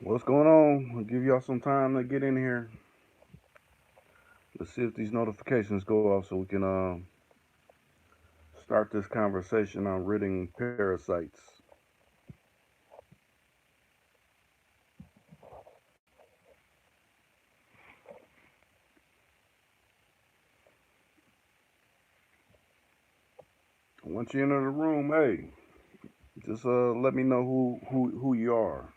What's going on? I'll give y'all some time to get in here. Let's see if these notifications go off so we can start this conversation on ridding parasites. Once you enter the room, hey, just let me know who you are.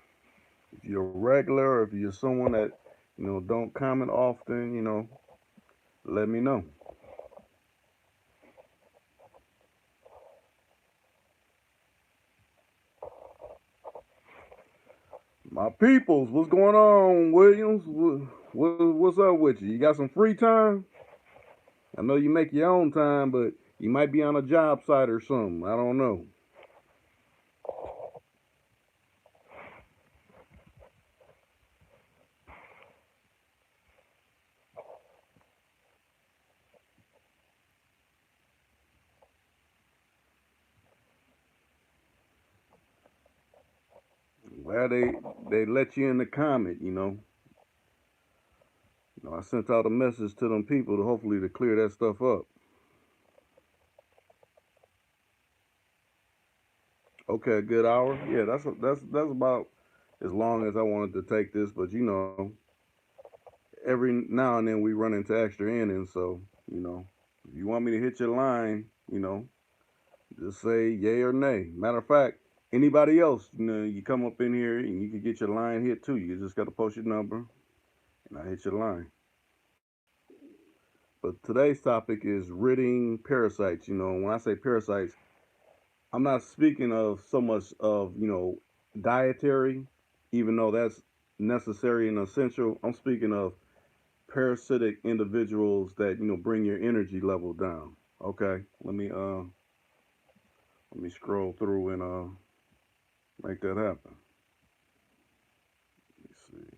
If you're a regular, or if you're someone that don't comment often, let me know. My peoples, what's going on, Williams? What's up with you? You got some free time? I know you make your own time, but you might be on a job site or something. I don't know. Well, they let you in the comment. I sent out a message to them people to hopefully to clear that stuff up. Okay, a good hour. Yeah, that's about as long as I wanted to take this. But every now and then we run into extra innings. So if you want me to hit your line, just say yay or nay. Matter of fact, anybody else, you come up in here and you can get your line hit too. You just got to post your number and I hit your line. But today's topic is ridding parasites. When I say parasites, I'm not speaking of so much of, dietary, even though that's necessary and essential. I'm speaking of parasitic individuals that, bring your energy level down. Okay. Let me scroll through and make that happen. Let's see.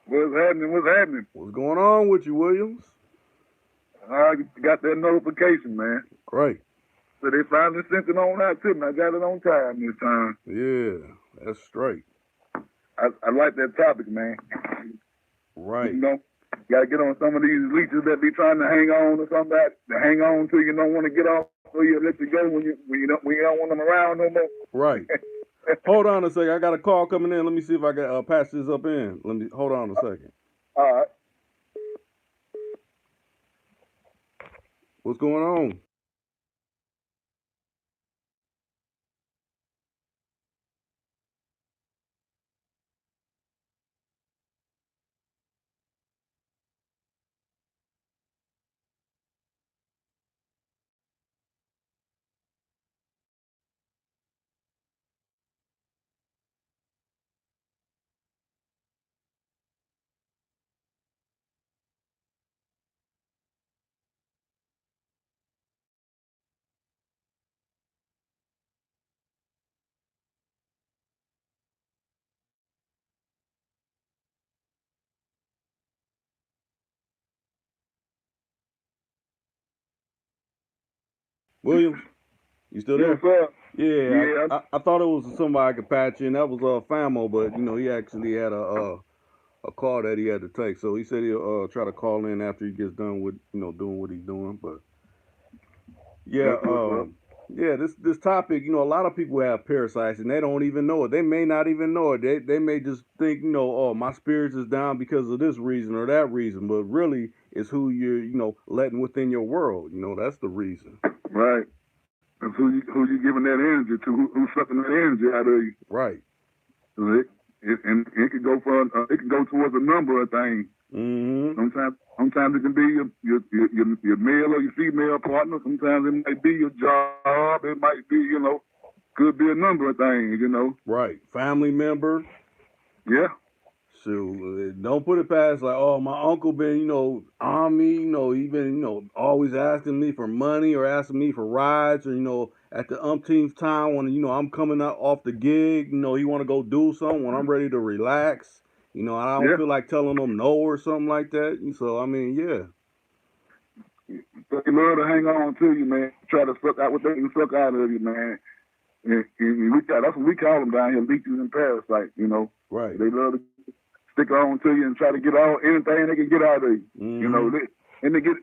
What's happening? What's happening? What's going on with you, Williams? I got that notification, man. Great. So they finally sent it on out to me. I got it on time this time. Yeah, that's straight. I like that topic, man. Right. Got to get on some of these leeches that be trying to hang on or something to hang on to. You don't want to get off, so you let you go when you don't want them around no more. Right. Hold on a second. I got a call coming in. Let me see if I can patch this up in. Let me hold on a second. All right. What's going on? Williams, you still Yes, there? sir. Yeah, Yeah. I thought it was somebody I could patch in. That was Famo, but he actually had a call that he had to take. So he said he'll try to call in after he gets done with doing what he's doing. But yeah, That's what's up. yeah, this topic, a lot of people have parasites and they don't even know it. They may not even know it. They may just think, oh, my spirits is down because of this reason or that reason. But really, it's who you're, letting within your world. That's the reason. Right. That's who you giving that energy to? Who's sucking that energy out of you? Right. So and it could go it can go towards a number of things. Mm-hmm. Sometimes it can be your male or your female partner. Sometimes it might be your job. It might be could be a number of things. Right. Family member. Yeah. So don't put it past like, oh, my uncle been, on me, he been, always asking me for money or asking me for rides or, at the umpteenth time when, I'm coming out off the gig, he want to go do something when I'm ready to relax. I don't Yeah. feel like telling them no or something like that. So, I mean, yeah. So, love to hang on to you, man. Try to suck out what they can suck out of you, man. And that's what we call them down here, leeches and parasites. Right. They love to stick on to you and try to get anything they can get out of you. Mm-hmm. Let me get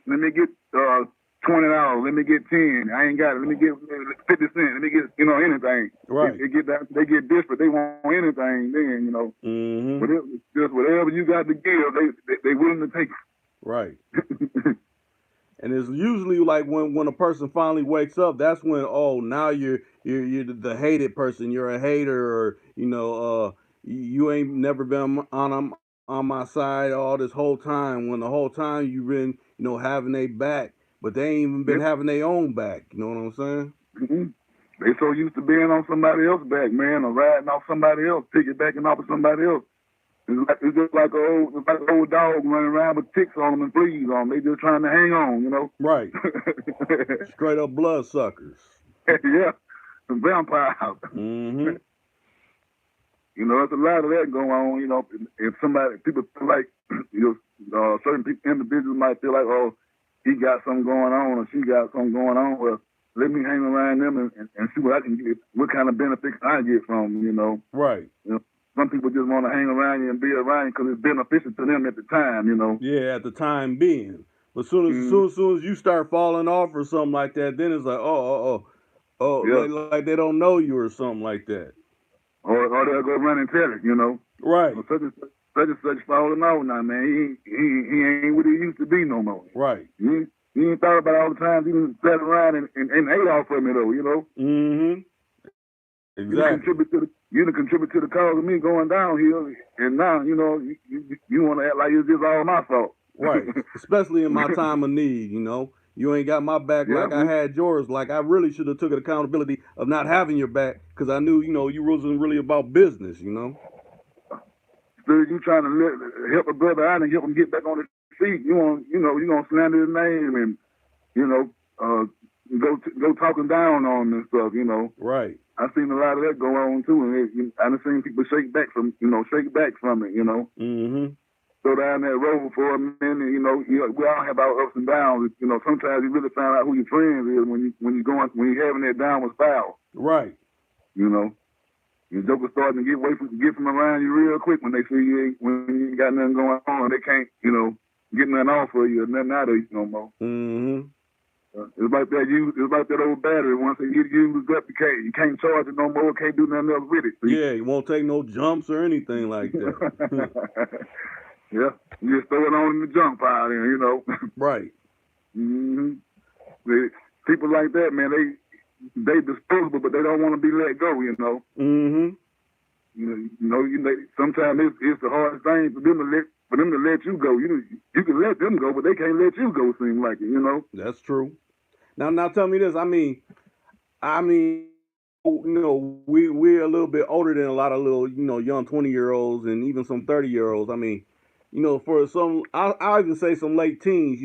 $20. Let me get 10. I ain't got it. Let me get 50 cents. Let me get anything. Right. They get desperate. They want anything. Then Mm-hmm. just whatever you got to give, they willing to take. Right. And it's usually like when a person finally wakes up, that's when now you're the hated person. You're a hater, or you ain't never been on my side all this whole time. When the whole time you've been having their back, but they ain't even been having their own back. You know what I'm saying? Mm-hmm. They so used to being on somebody else's back, man, or riding off somebody else, piggybacking off of somebody else. It's just like an old dog running around with ticks on them and fleas on them. They just trying to hang on, Right. Straight up bloodsuckers. Yeah, some vampires. Mm-hmm. There's a lot of that going on. If people feel like, certain individuals might feel like, he got something going on or she got something going on. Well, let me hang around them and see what I can get, what kind of benefits I get from them. Right. Some people just want to hang around you and be around you because it's beneficial to them at the time, Yeah, at the time being. But soon as you start falling off or something like that, then it's like, yeah. like they don't know you or something like that. Or they'll go run and tell it, Right. Such and such falling off now, man. He ain't what he used to be no more. Right. You ain't thought about all the times he sat around and ate off of me though, Mm-hmm. Exactly. You done contribute to the cause of me going downhill, and now you want to act like it's just all my fault. Right. Especially in my time of need, you ain't got my back like I had yours. Like I really should have took accountability of not having your back because I knew you wasn't really about business. Still, you trying to help a brother out and help him get back on his feet. You gonna slander his name and go talking down on him and stuff. Right. I've seen a lot of that go on too, and I've seen people shake back from it. Mm-hmm. Go down that road for a minute. We all have our ups and downs. Sometimes you really find out who your friends is when you're having that downward spiral. Right. Your jokers starting to get from around you real quick when they see when you ain't got nothing going on. They can't get nothing off of you or nothing out of you no more. Mm-hmm. It's like that old battery. Once it get used up, you can't charge it no more. Can't do nothing else with it. Yeah, you won't take no jumps or anything like that. Yeah, you just throw it on in the jump pile, Right. Mm-hmm. People like that, man, they disposable, but they don't want to be let go. Mm-hmm. Sometimes it's the hardest thing for them to let you go. You can let them go, but they can't let you go. Seem like it, That's true. Now tell me this. I mean, we're a little bit older than a lot of little, young 20-year-olds and even some 30-year-olds. I mean, for some, I'll even say some late teens.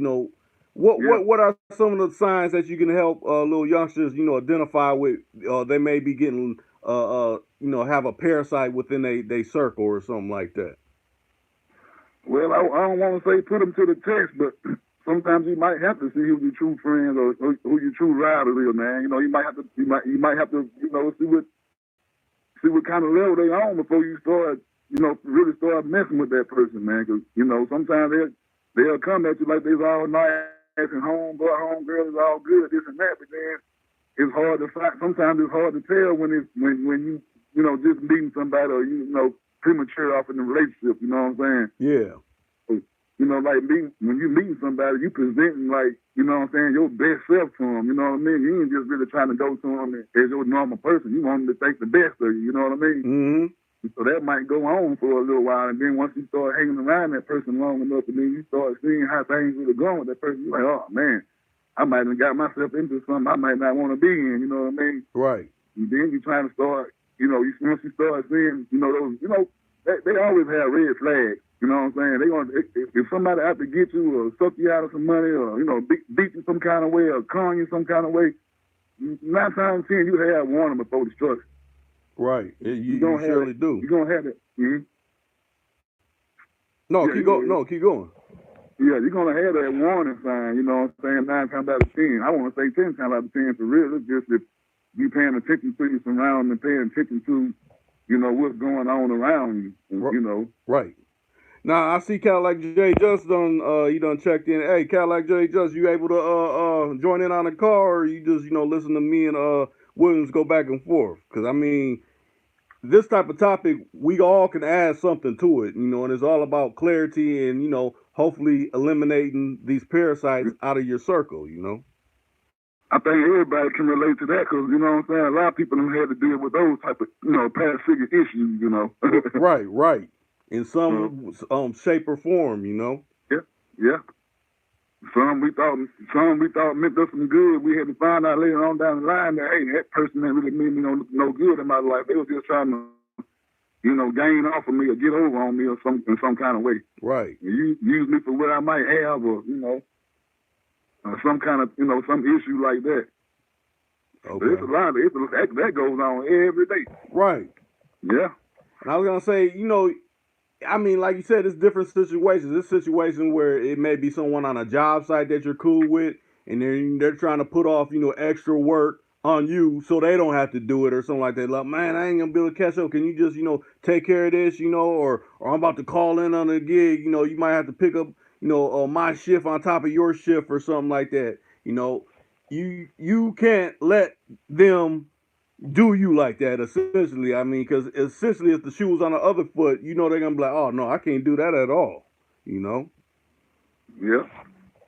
What are some of the signs that you can help little youngsters, identify with? They may be getting, have a parasite within they circle or something like that. Well, I don't want to say put them to the test, but sometimes you might have to see who your true friends or who your true riders is, man. You might have to see what kind of level they on before you start, really start messing with that person, man. Because sometimes they'll come at you like they's all nice and home girl is all good, this and that, but then it's hard to find. Sometimes it's hard to tell when you just meeting somebody or premature off in the relationship. You know what I'm saying? Yeah. Like when you meeting somebody, you presenting like, what I'm saying, your best self to them. You know what I mean? You ain't just really trying to go to them as your normal person. You want them to think the best of you. You know what I mean? Mm-hmm. So that might go on for a little while, and then once you start hanging around that person long enough, and then you start seeing how things really going with that person, you're like, oh man, I might have got myself into something I might not want to be in. You know what I mean? Right. And then you're trying to start, once you start seeing, those, they always have red flags. You know what I'm saying? If somebody out to get you or suck you out of some money or, beat you some kind of way or con you some kind of way, 9 times out of 10, you have warning before destruction. Right. You surely do. You're going to have it. Mm-hmm. No, keep going. Yeah, you're gonna have that warning sign, you know what I'm saying, 9 times out of 10. I wanna say 10 times out of 10 for real. It's just if you paying attention to your surroundings and paying attention to, you know, what's going on around you, you know. Right. Now I see Cadillac J Just done you done checked in. Hey, Cadillac J Just, you able to join in on the call, or you just listen to me and Williams go back and forth? Because I mean, this type of topic, we all can add something to it, and it's all about clarity and hopefully eliminating these parasites out of your circle. I think everybody can relate to that because, you know what I'm saying, a lot of people have had to deal with those type of, parasitic issues. Right. In some shape or form. Yeah. Some we thought meant us some good. We had to find out later on down the line that, hey, that person didn't really mean me no good in my life. They were just trying to, gain off of me or get over on me or in some kind of way. Right. Use me for what I might have or, some kind of, some issue like that. Okay. But it's a lot of that goes on every day. Right. Yeah. And I was gonna say, I mean, like you said, it's different situations. This situation where it may be someone on a job site that you're cool with, and they're trying to put off, extra work on you so they don't have to do it or something like that. Like, man, I ain't gonna be able to catch up. Can you just, take care of this, or I'm about to call in on a gig. You might have to pick up, my shift on top of your shift or something like that. You can't let them do you like that, essentially. I mean, because essentially if the shoe was on the other foot, they're gonna be like, oh no, I can't do that at all. Yeah.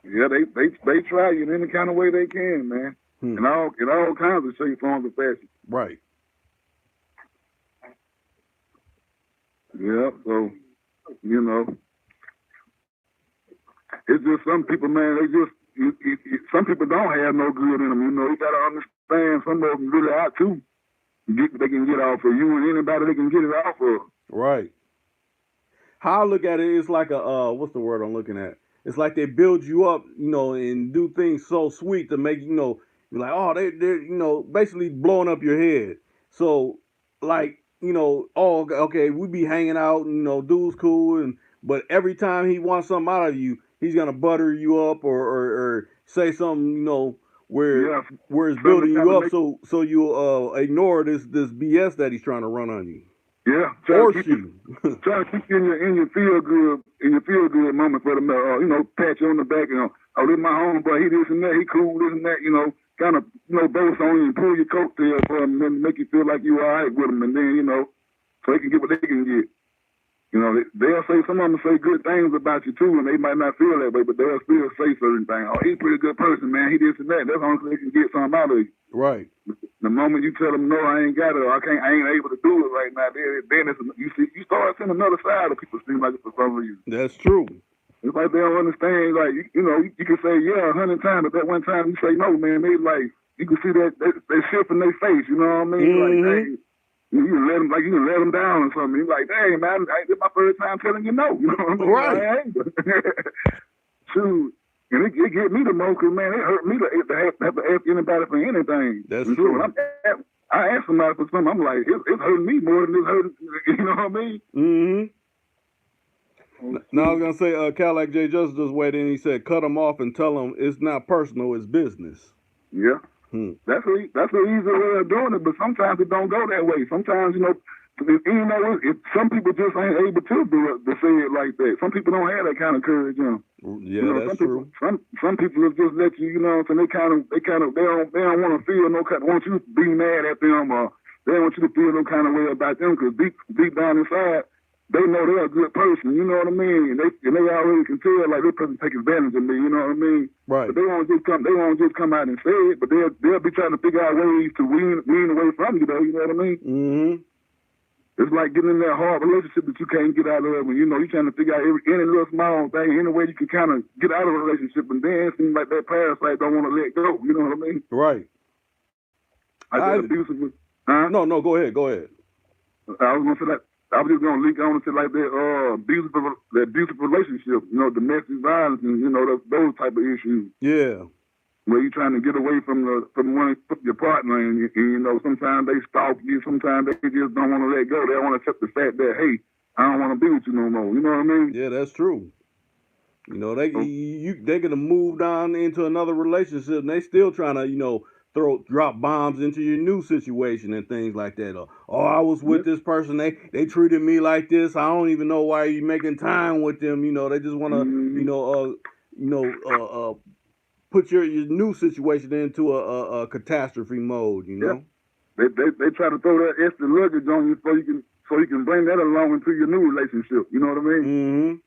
They try you in any kind of way they can, man. In all kinds of shape, forms, and fashion. Right. Yeah, so it's just some people, man. They just some people don't have no good in them. You gotta understand. Some of them really out too. They can get off of you and anybody they can get it off of. Right. How I look at it is like what's the word I'm looking at? It's like they build you up, and do things so sweet to make you're like, oh, they're basically blowing up your head. So like, oh, okay, we be hanging out, and dude's cool, but every time he wants something out of you, he's gonna butter you up or say something, where it's building you up, so you ignore this BS that he's trying to run on you. Yeah, or she. Try to keep you in your feel good moment for the pat you on the back and oh, this my homeboy, he this and that, he cool, this and that, kind of boast on you and pull your coattail for him and make you feel like you all right with him, and then so they can get what they can get. They'll say, some of them say good things about you too, and they might not feel that way, but they'll still say certain things. Oh, he's a pretty good person, man. He this and that. That's how they can get something out of you. Right. The moment you tell them, no, I ain't got it, or I ain't able to do it right now, then you start seeing another side of people seem like it for some reason. That's true. It's like they don't understand. Like, you can say, yeah, 100 times, but that one time you say no, man, they like, you can see that shift in their face, you know what I mean? Like, hey, you can let them down or something. You're like, dang, man, it's my first time telling you no. You know what I mean? Right. Shoot. And it get me the most, because, man, it hurt me to have to ask anybody for anything. That's true. So I ask somebody for something, I'm like, it's hurting me more than it's hurting, you know what I mean? Mm-hmm. Now I was going to say, Cadillac J just weighed in. He said, cut them off and tell them it's not personal, it's business. Yeah. That's an easy way of doing it, but sometimes it don't go that way. Sometimes, if some people just ain't able to do it, to say it like that. Some people don't have that kind of courage, Yeah, that's true. Some people will just let you, so they don't want to feel want you to be mad at them, or they don't want you to feel no kind of way about them, because deep down inside, they know they're a good person, you know what I mean? And they already can tell, like, this person take advantage of me, you know what I mean? Right. But they won't just come out and say it, but they'll be trying to figure out ways to wean away from you, though, you know what I mean? Mm-hmm. It's like getting in that hard relationship that you can't get out of, and you're trying to figure out any little small thing, any way you can kind of get out of a relationship, and then it seems like that parasite don't want to let go, you know what I mean? Right. Abusive. Huh? No, go ahead. I was gonna say that. I was just gonna link on to like that abusive relationship, domestic violence, and those type of issues. Yeah. Where you're trying to get away from your partner, and sometimes they stalk you, sometimes they just don't want to let go. They don't want to accept the fact that, hey, I don't want to be with you no more. You know what I mean? Yeah, that's true. You know, they could have moved on into another relationship, and they still trying to, drop bombs into your new situation and things like that. Or, oh, I was with this person, they treated me like this. I don't even know why you making time with them. You know, they just want to, you know, put your new situation into a catastrophe mode. You Yeah. know. They try to throw that extra luggage on you so you can bring that along into your new relationship. You know what I mean?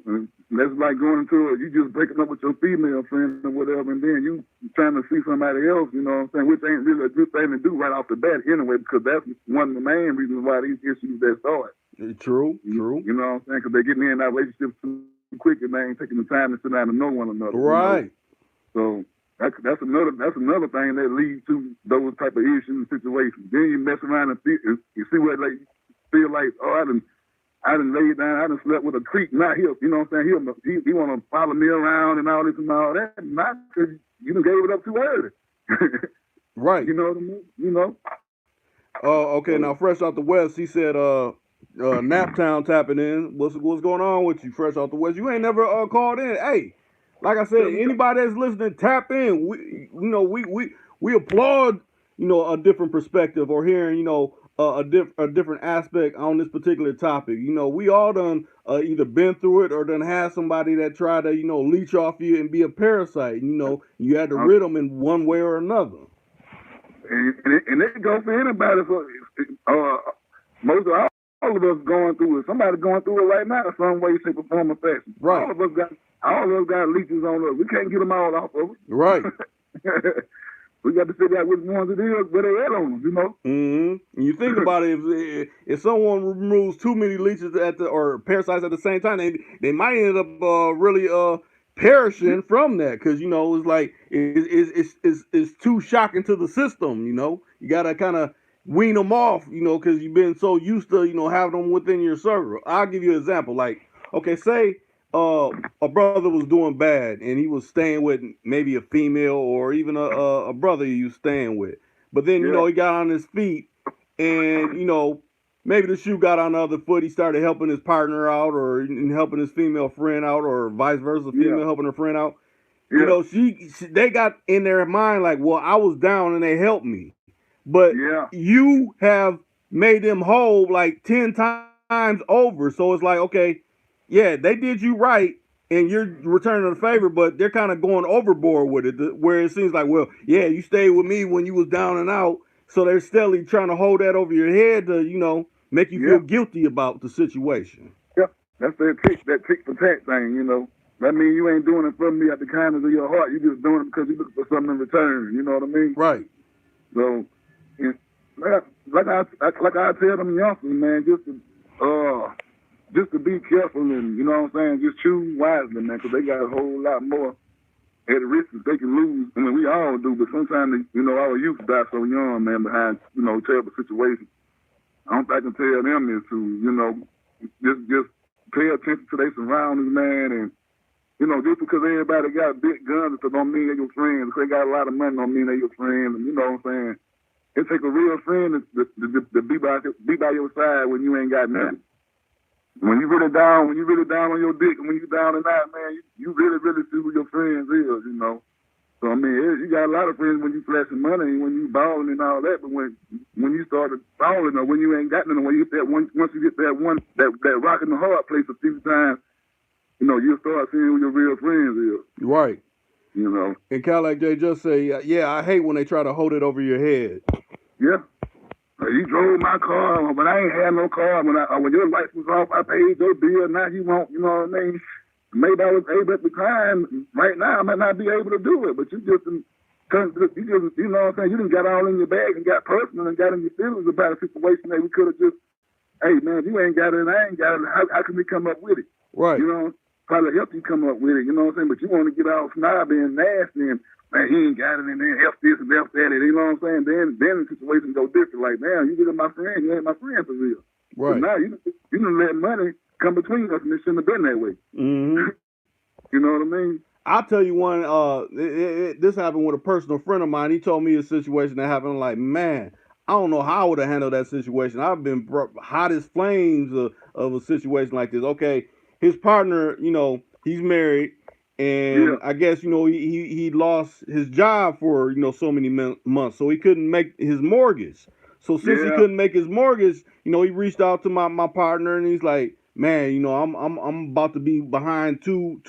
Mm-hmm. That's like going into you just breaking up with your female friend or whatever, and then you trying to see somebody else. You know what I'm saying? Which ain't really a good thing to do right off the bat anyway, because that's one of the main reasons why these issues that start. True. You know what I'm saying? Because they're getting in that relationship too quick and they ain't taking the time to sit down and know one another. Right. So that's another thing that leads to those type of issues and situations. Then you mess around and you see what like feel like, oh, I done laid down, I done slept with a creep. Now you know what I'm saying? He want to follow me around and all this and all that. Not because you done gave it up too early. Right. You know what I mean? You know. Okay. Now, fresh out the west, he said, Naptown tapping in. What's going on with you, fresh out the west? You ain't never called in. Hey, like I said, anybody that's listening, tap in. We applaud, a different perspective or hearing, a different aspect on this particular topic. We all done either been through it or done had somebody that tried to, leech off you and be a parasite. You had to rid them in one way or another. And it goes for anybody. So, most of all of us going through it. Somebody going through it right now in some way, shape, or form, or fashion. Right. All of us got leeches on us. We can't get them all off of us. Right. We got to figure out which ones it is, where they at on them, Mm-hmm. And you think about it, if someone removes too many leeches or parasites at the same time, they might end up really perishing from that because it's like it's too shocking to the system. You gotta kind of wean them off, because you've been so used to having them within your circle. I'll give you an example. Like, okay, say a brother was doing bad and he was staying with maybe a female or even a brother you was staying with, but then he got on his feet and maybe the shoe got on the other foot. He started helping his partner out or helping his female friend out or vice versa, female helping her friend out. They got in their mind like, well, I was down and they helped me, but you have made them whole like 10 times over. So it's like, okay, yeah, they did you right and you're returning the favor, but they're kind of going overboard with it, where it seems like, well, yeah, you stayed with me when you was down and out, so they're steadily trying to hold that over your head to make you feel guilty about the situation. Yeah, that's that tick for tack thing. That means you ain't doing it for me at the kindness of your heart. You just doing it because you look for something in return. You know what I mean? Right. So, like I tell them youngsters, man, just to be careful and what I'm saying, just choose wisely, man, because they got a whole lot more at risk that they can lose. I mean, we all do, but sometimes our youth die so young, man, behind terrible situations. I can tell them is to just pay attention to their surroundings, man, and just because everybody got big guns, it don't mean they're your friends. If they got a lot of money, don't mean they're your friends. And you know what I'm saying? It take a real friend to be by your side when you ain't got nothing. When you really down on your dick, and when you down and out, man, you really see who your friends is. So I mean, you got a lot of friends when you flashing money and when you balling and all that. But when you started balling or when you ain't got nothing, when you get that once you get that rock in the hard place a few times. You'll start seeing who your real friends is. Right. And Cadillac J just say, yeah, I hate when they try to hold it over your head. Yeah. He drove my car, but I ain't had no car. When your lights was off, I paid your bill. Now you won't, you know what I mean? Maybe I was able at the time. Right now, I might not be able to do it, but you know what I'm saying? You done got all in your bag and got personal and got in your feelings about a situation that we could have just, hey, man, if you ain't got it and I ain't got it, how can we come up with it? Right. Probably help you come up with it, you know what I'm saying? But you want to get all snobby and nasty and, man, he ain't got it and then F this and F that, you know what I'm saying? Then the situation go different. Like, damn, you get my friend, you ain't my friend for real. Right. But now you done let money come between us and it shouldn't have been that way. Mm-hmm. You know what I mean? I'll tell you one, this happened with a personal friend of mine. He told me a situation that happened. Like, man, I don't know how I would have handled that situation. I've been hot as flames of a situation like this. Okay, his partner, he He's married, and Yeah. I guess he lost his job for so many months, so he couldn't make his mortgage. So since he Yeah. couldn't make his mortgage, he reached out to my partner, and he's like, man, I'm about to be behind two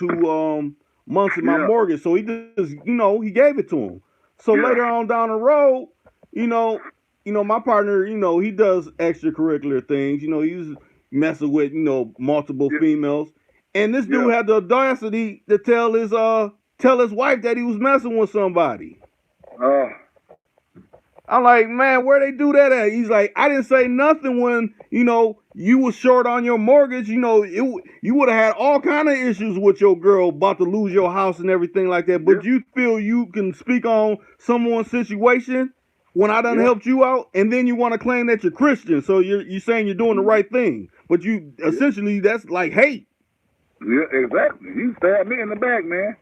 months in my Yeah. mortgage. So he just he gave it to him. So later Yeah. on down the road, you know my partner, he does extracurricular things. He's messing with multiple Yeah. females, and this Yeah. dude had the audacity to tell his wife that he was messing with somebody. Oh. I'm like, man, where they do that at? He's like, I didn't say nothing when you was short on your mortgage. You would have had all kind of issues with your girl about to lose your house and everything like that. Yeah. But you feel you can speak on someone's situation when I done Yeah. helped you out, and then you want to claim that you're Christian, so you're saying you're doing the right thing, but you Yeah. essentially that's like hate. Yeah. Exactly. You stabbed me in the back, man.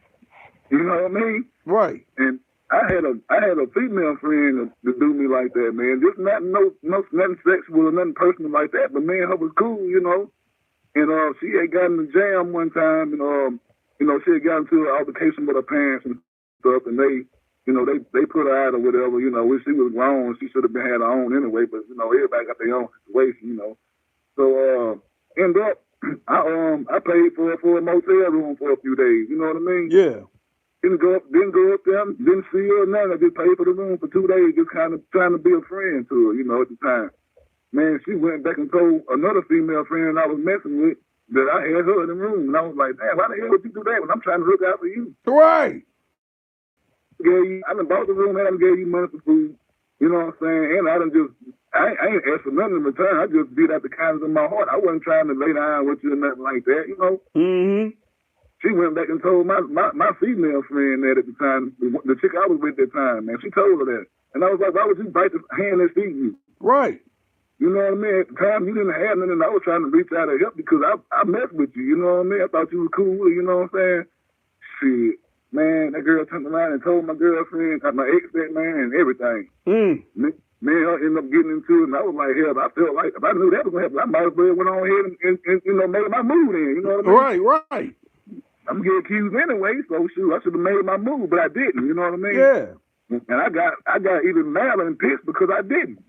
You know what I mean? Right. And I had a female friend to do me like that, man. Just nothing sexual or nothing personal like that. But man, her was cool, And she had gotten in the jam one time, and she had gotten into an altercation with her parents and stuff, and they put her out or whatever. When she was grown, she should have been had her own anyway. But everybody got their own situation. So end up, I paid for a motel room for a few days. You know what I mean? Yeah. Didn't go up there, didn't see her or nothing. I just paid for the room for 2 days, just kind of trying to be a friend to her, at the time. Man, she went back and told another female friend I was messing with that I had her in the room. And I was like, damn, why the hell would you do that when I'm trying to look out for you? Right. I done bought the room and I done gave you money for food. You know what I'm saying? And I ain't asked for nothing in return. I just did out the kindness of my heart. I wasn't trying to lay down with you or nothing like that. Mm-hmm. She went back and told my female friend that at the time, the chick I was with at the time, man, she told her that. And I was like, why would you bite the hand that feeds you? Right. You know what I mean? At the time, you didn't have nothing, and I was trying to reach out and help because I messed with you. You know what I mean? I thought you were cool. You know what I'm saying? Shit, man, that girl turned around and told my girlfriend, my ex, that man, and everything. Man, I ended up getting into it, and I was like, hell, I felt like if I knew that was going to happen, I might as well went on ahead and made my move then. You know what I mean? Right. I'm getting accused anyway, so shoot, I should have made my move, but I didn't. You know what I mean? Yeah. And I got even madder and pissed because I didn't.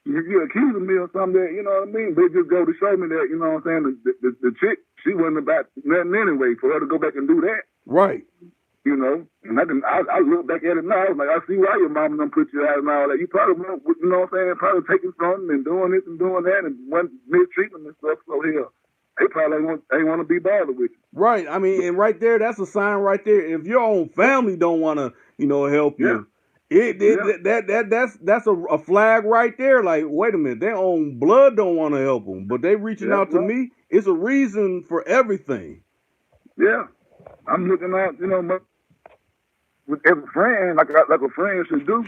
You're accusing me of something that, you know what I mean? But it just go to show me that, you know what I'm saying? The chick, she wasn't about nothing anyway for her to go back and do that. Right. And I look back at it now, I was like, I see why your mama done put you out and all that. You probably won't, you know what I'm saying? Probably taking something and doing this and doing that and mistreatment and stuff. So hell, they probably ain't want to be bothered with you. Right. I mean, and right there, that's a sign right there. If your own family don't want to, help you, that's a flag right there. Like, wait a minute, their own blood don't want to help them, but they reaching out to me. It's a reason for everything. Yeah, I'm looking out, with every friend, like a friend should do.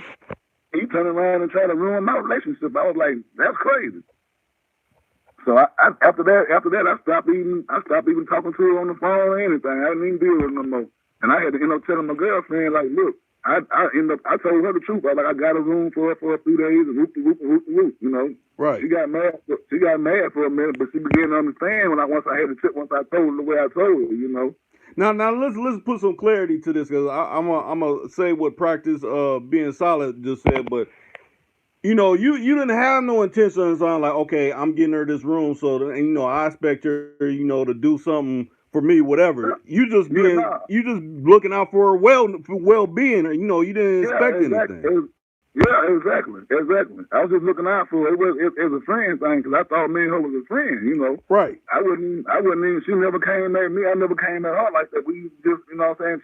He turn around and try to ruin my relationship. I was like, that's crazy. So after that, I stopped even talking to her on the phone or anything. I didn't even deal with her no more. And I had to end up telling my girlfriend, like, look, I told her the truth. I was like, I got a room for her for a few days and whoop. Right. She got mad for a minute, but she began to understand once I told her the way I told her, Now let's put some clarity to this, because I'm gonna say what practice being solid just said, but you didn't have no intentions on like, okay, I'm getting her this room, so that, I expect her, to do something for me, whatever. You just looking out for her well being. You didn't expect anything. Yeah, exactly. I was just looking out for her. It was a friend thing because I thought me and her was a friend. Right. I wouldn't even. She never came at me. I never came at her like that. We just,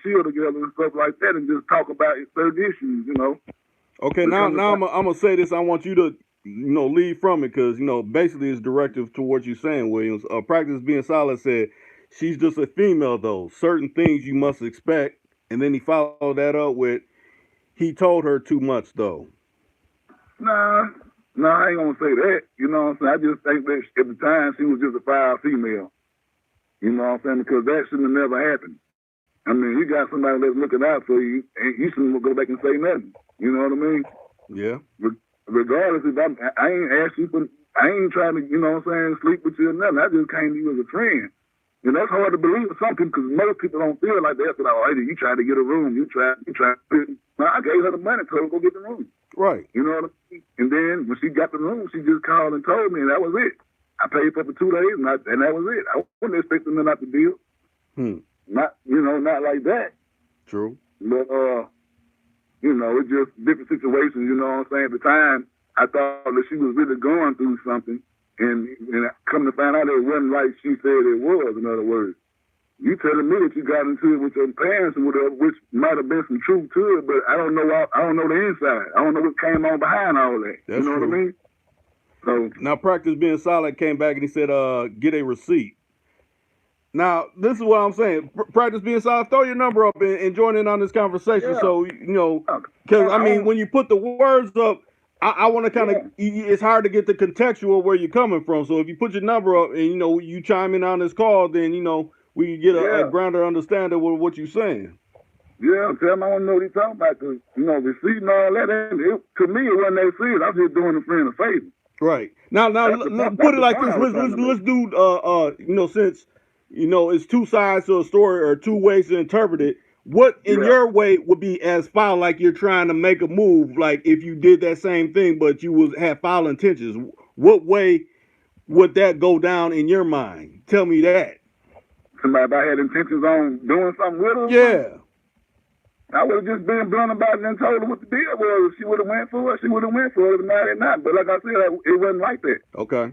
chill together and stuff like that, and just talk about certain issues. Okay, now I'm gonna say this. I want you to lead from it, because basically it's directive to what you're saying, Williams. Practice being solid said she's just a female though. Certain things you must expect, and then he followed that up with he told her too much though. Nah, I ain't gonna say that. You know what I'm saying? I just think that at the time she was just a foul female. You know what I'm saying? Because that shouldn't have never happened. I mean, you got somebody that's looking out for you, and you shouldn't go back and say nothing. You know what I mean? Yeah. Regardless, if I ain't asked you for, I ain't trying to, sleep with you or nothing. I just came to you as a friend. And that's hard to believe for some people because most people don't feel like that. Oh, hey, you tried to get a room. You tried. Well, I gave her the money, told her to go get the room. Right. You know what I mean? And then when she got the room, she just called and told me, and that was it. I paid for 2 days, and that was it. I wasn't expecting them not to deal. Not like that. True. But it's just different situations. You know what I'm saying? At the time, I thought that she was really going through something. And come to find out it wasn't like she said it was, in other words. You telling me that you got into it with your parents and whatever, which might have been some truth to it, but I don't know the inside. I don't know what came on behind all that. That's you know true. What I mean? So now Practice Being Silent came back and he said, get a receipt. Now, this is what I'm saying. Practice Being Silent, throw your number up and join in on this conversation. Yeah. So, because, I mean, when you put the words up, I want to kind of, it's hard to get the contextual where you're coming from. So if you put your number up and, you chime in on this call, then, we can get a grander understanding of what you're saying. Yeah, tell them I want to know what he's talking about. Because, receipt and all that, to me, it wasn't that serious. I was just doing a friend a favor. Right. Now, put it like this. Let's do, since, it's two sides to a story or two ways to interpret it. What in your way would be as foul, like you're trying to make a move, like if you did that same thing, but you had foul intentions? What way would that go down in your mind? Tell me that. Somebody if I had intentions on doing something with her? Yeah. I would have just been blunt about it and told her what the deal was. If she would have went for it, she would have went for it. Not it not. But like I said, it wasn't like that. Okay.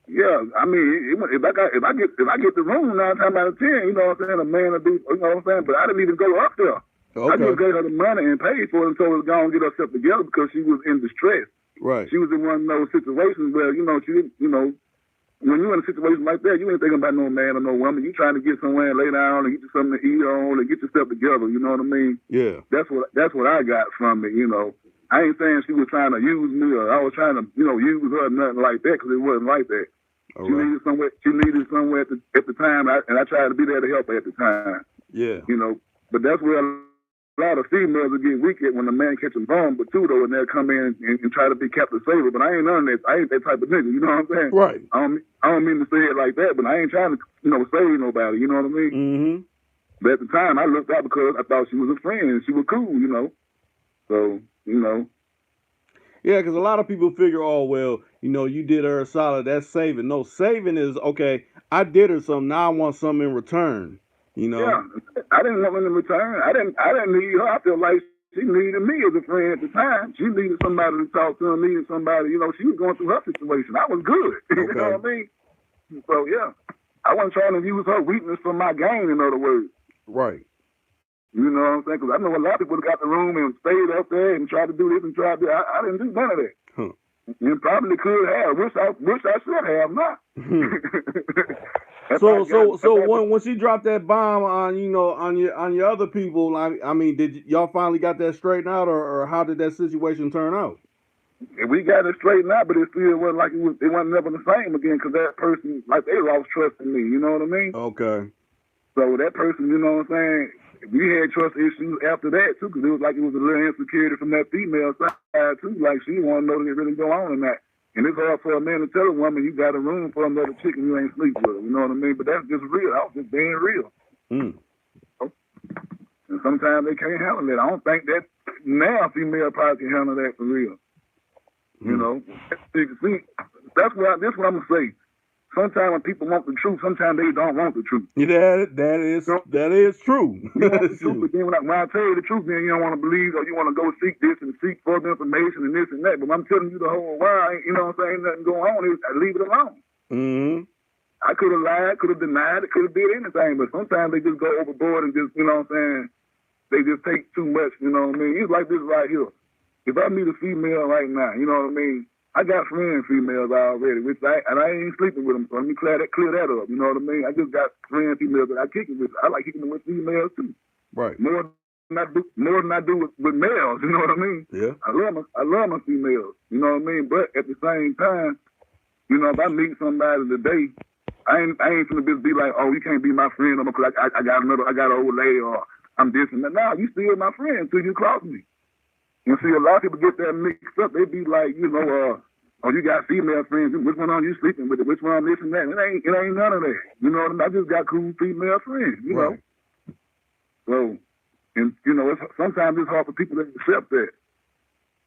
Yeah, I mean, if I get the room 9 times out of 10, you know what I'm saying, a man will do, you know what I'm saying, but I didn't even go up there. Okay. I just gave her the money and paid for it and told her to go and get herself together because she was in distress. Right. She was in one of those situations where, when you're in a situation like that, you ain't thinking about no man or no woman. You trying to get somewhere and lay down and get you something to eat on and get yourself together. You know what I mean? Yeah. That's what I got from it. I ain't saying she was trying to use me or I was trying to, use her or nothing like that because it wasn't like that. All she needed somewhere at the time, and I tried to be there to help her at the time. Yeah. But that's where a lot of females will get weak at when the man catches them but too, though, and they'll come in and try to be Captain Saver. But I ain't none of that. I ain't that type of nigga. You know what I'm saying? Right. I don't mean to say it like that, but I ain't trying to, save nobody. You know what I mean? Mm-hmm. But at the time, I looked out because I thought she was a friend and she was cool. So Yeah, because a lot of people figure, oh, well, you did her a solid, that's saving. No, saving is, okay, I did her something, now I want something in return, Yeah, I didn't want nothing in return. I didn't need her. I feel like she needed me as a friend at the time. She needed somebody to talk to her, needed somebody, she was going through her situation. I was good. Okay. You know what I mean? So, yeah, I wasn't trying to use her weakness for my gain, in other words. Right. You know what I'm saying? Because I know a lot of people got the room and stayed up there and tried to do this and tried to do I didn't do none of that. Huh. And probably could have. Wish I should have not. So when she dropped that bomb on on your other people, I mean, did y'all finally got that straightened out, or how did that situation turn out? We got it straightened out, but it still wasn't like it wasn't never the same again because that person, like, they lost trust in me. You know what I mean? Okay. So that person, you know what I'm saying, we had trust issues after that, too, because it was like it was a little insecurity from that female side, too. Like, she didn't want to know that it really go on in that. And it's hard for a man to tell a woman you got a room for another chick and you ain't sleep with her. You know what I mean? But that's just real. I was just being real. And sometimes they can't handle it. I don't think that now female probably can handle that for real. See, that's what I'm going to say. Sometimes when people want the truth, sometimes they don't want the truth. Yeah, that is true. You want the truth, but then when I tell you the truth, then you don't want to believe or you want to go seek this and seek further information and this and that. But when I'm telling you the whole while, you know what I'm saying, ain't nothing going on, I leave it alone. Mm-hmm. I could have lied, could have denied it, could have did anything, but sometimes they just go overboard and just, you know what I'm saying, they just take too much, you know what I mean? It's like this right here. If I meet a female right now, you know what I mean, I got friend females already, and I ain't sleeping with them, so let me clear that up, you know what I mean? I just got friend females that I kick it with. I like kicking with females too. Right. More than I do with males, you know what I mean? Yeah. I love my females, you know what I mean? But at the same time, if I meet somebody today, I ain't gonna just be like, oh, you can't be my friend because I got an old lady or I'm this and that. No, you still my friend until you cross me. You see, a lot of people get that mixed up. They be like, Oh, you got female friends. Which one are you sleeping with? Which one this and that? It ain't none of that. You know what I mean? I just got cool female friends. You know. So, and you know, sometimes it's hard for people to accept that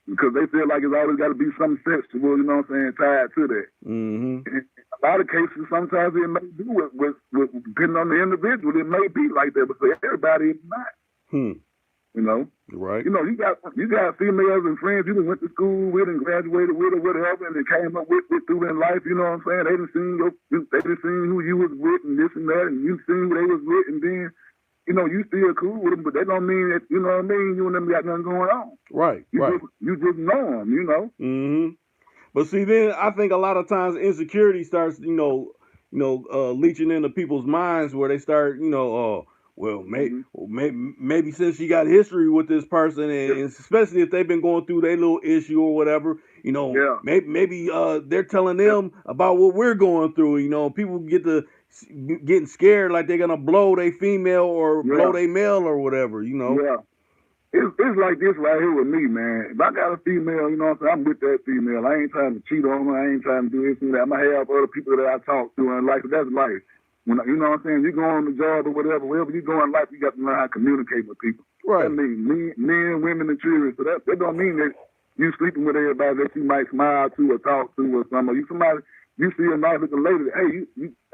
because they feel like it's always got to be something sexual. You know what I'm saying? Tied to that. Mm-hmm. In a lot of cases, sometimes it may do with depending on the individual. It may be like that, but for everybody, it's not. You know. Right. You know, you got females and friends you went to school with and graduated with or whatever, and they came up with through in life. You know what I'm saying? They done seen who you was with and this and that, and you seen who they was with, and then you know you still cool with them, but that don't mean that you know what I mean. You and them got nothing going on. Right. You just know them. You know. Mm-hmm. But see, then I think a lot of times insecurity starts, leaching into people's minds where they start, well, maybe since she got history with this person, and especially if they've been going through their little issue or whatever, maybe they're telling them about what we're going through. You know, people getting scared like they're gonna blow their female or blow their male or whatever. You know. Yeah. It's like this right here with me, man. If I got a female, you know what I'm saying, I'm with that female. I ain't trying to cheat on her. I ain't trying to do this and that. I'm going to have other people that I talk to in life. That's life. When you know what I'm saying, you go on the job or whatever, wherever you go in life, you got to learn how to communicate with people. Right. That means men, women, and children. So that don't mean that you sleeping with everybody that you might smile to or talk to or something. You see a nice looking lady, hey,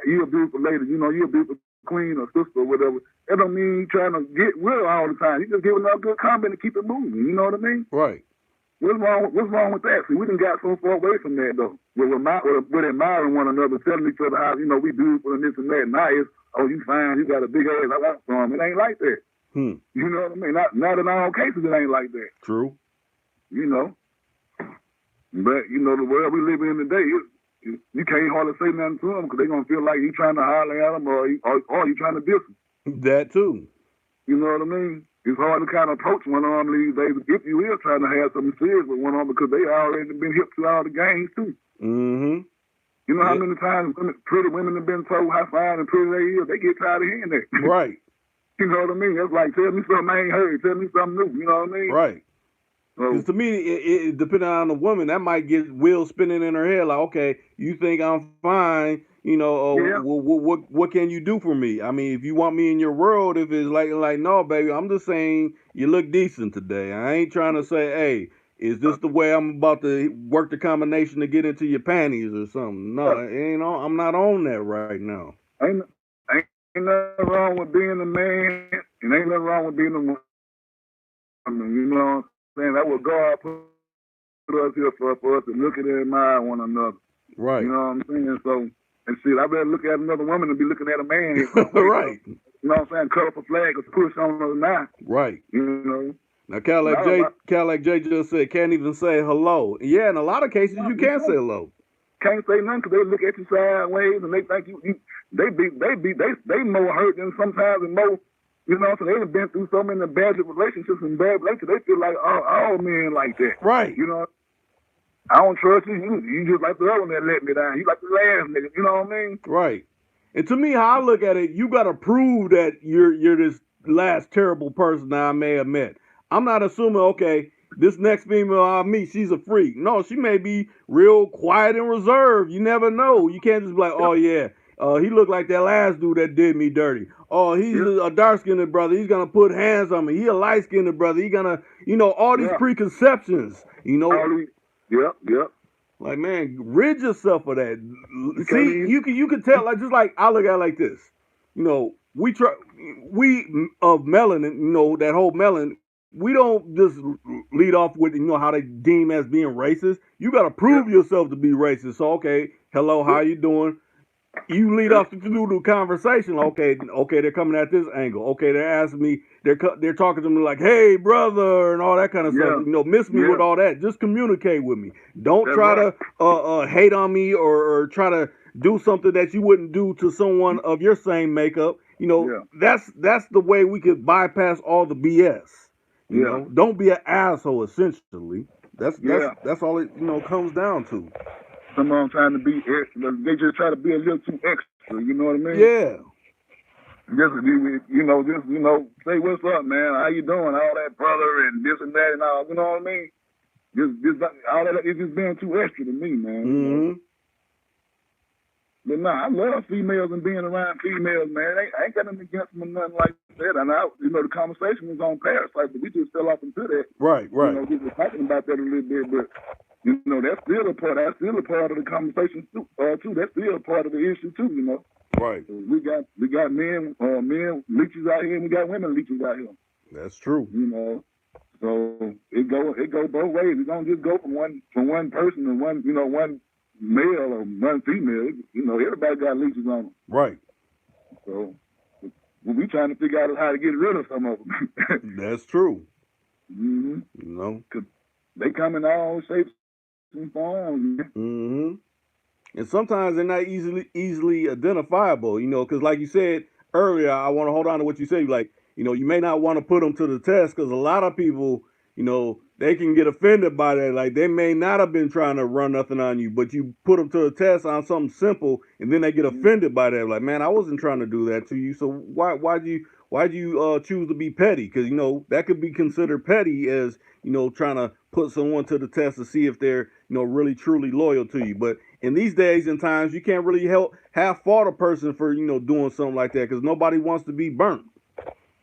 you a beautiful lady, you know, you a beautiful queen or sister or whatever. That don't mean you trying to get with her all the time. You just give her a good comment and keep it moving. You know what I mean? Right. What's wrong with that? See, we done got so far away from that though. With admiring one another, telling each other how, you know, we beautiful and this and that. Now it's, oh, you fine, you got a big ass, I want some. It ain't like that. You know what I mean? Not in all cases it ain't like that. True. You know. But, you know, the world we live in today, you can't hardly say nothing to them because they're going to feel like you trying to holler at them or you trying to diss them. That too. You know what I mean? It's hard to kind of approach one of them these days if you is trying to have something serious with one of them because they already been hip to all the games too. Mm-hmm. You know how many times pretty women have been told how fine and pretty they is? They get tired of hearing that. Right. You know what I mean? It's like, tell me something I ain't heard. Tell me something new. You know what I mean? Right. Because to me, it depending on the woman, that might get wheels spinning in her head. Like, okay, you think I'm fine? You know, what can you do for me? I mean, if you want me in your world, if it's like, no, baby, I'm just saying you look decent today. I ain't trying to say, hey, is this the way I'm about to work the combination to get into your panties or something? No, I'm not on that right now. Ain't nothing wrong with being a man, and ain't nothing wrong with being a woman. You know what I'm saying? That what God put us here for us to look at and admire one another. Right. You know what I'm saying? So, and shit, I better look at another woman than be looking at a man. Right. You know what I'm saying? Colorful flag is push on us now. Right. You know? Now, Cadillac J just said, can't even say hello. Yeah, in a lot of cases, you can't say hello. Can't say nothing because they look at you sideways and they think they more hurt than sometimes and more. You know, so they've been through so many bad relationships and bad relationships. They feel like all men like that. Right. You know, I don't trust you. You just like the other one that let me down. You like the last nigga. You know what I mean? Right. And to me, how I look at it, you got to prove that you're this last terrible person that I may have met. I'm not assuming, okay, this next female I meet, she's a freak. No, she may be real quiet and reserved. You never know. You can't just be like, oh, yeah, he looked like that last dude that did me dirty. Oh, he's a dark-skinned brother. He's going to put hands on me. He a light-skinned brother. He going to, all these preconceptions, Yep. Like, man, rid yourself of that. See, you can tell, like, just like, I look at it like this. You know, we of melanin, that whole melanin, we don't just lead off with, how they deem as being racist. You got to prove yourself to be racist. So, okay, hello, how you doing? You lead off through the conversation. Okay, they're coming at this angle. Okay, they're asking me, they're talking to me like, hey, brother, and all that kind of stuff. Miss me with all that. Just communicate with me. Don't try to hate on me or try to do something that you wouldn't do to someone of your same makeup. That's the way we could bypass all the BS. You know, don't be an asshole. Essentially, that's all it comes down to. Some of them trying to be extra. They just try to be a little too extra. You know what I mean? Yeah. Just say what's up, man. How you doing? All that, brother, and this and that, and all. You know what I mean? all that, it's just being too extra to me, man. You know? But nah, I love females and being around females, man. I ain't got nothing against them or nothing like that. And the conversation was on parasites, but we just fell off into that. Right. You know, we were talking about that a little bit, but you know, that's still a part. That's still a part of the conversation too. That's still a part of the issue too. You know. Right. So we got men leeches out here, and we got women leeches out here. That's true. You know. So it go both ways. We don't just go from one person to one male or one female. You know, everybody got leeches on them. Right. So we trying to figure out how to get rid of some of them. That's true. Mm-hmm. You know, cause they come in all shapes and forms. Mm-hmm. And sometimes they're not easily identifiable. You know, because like you said earlier, I want to hold on to what you said. Like, you know, you may not want to put them to the test because a lot of people, you know, they can get offended by that. Like, they may not have been trying to run nothing on you, but you put them to a test on something simple, and then they get offended by that. Like, man, I wasn't trying to do that to you. So why'd you choose to be petty? Because, you know, that could be considered petty as, you know, trying to put someone to the test to see if they're, you know, really truly loyal to you. But in these days and times, you can't really fault a person for, you know, doing something like that because nobody wants to be burnt.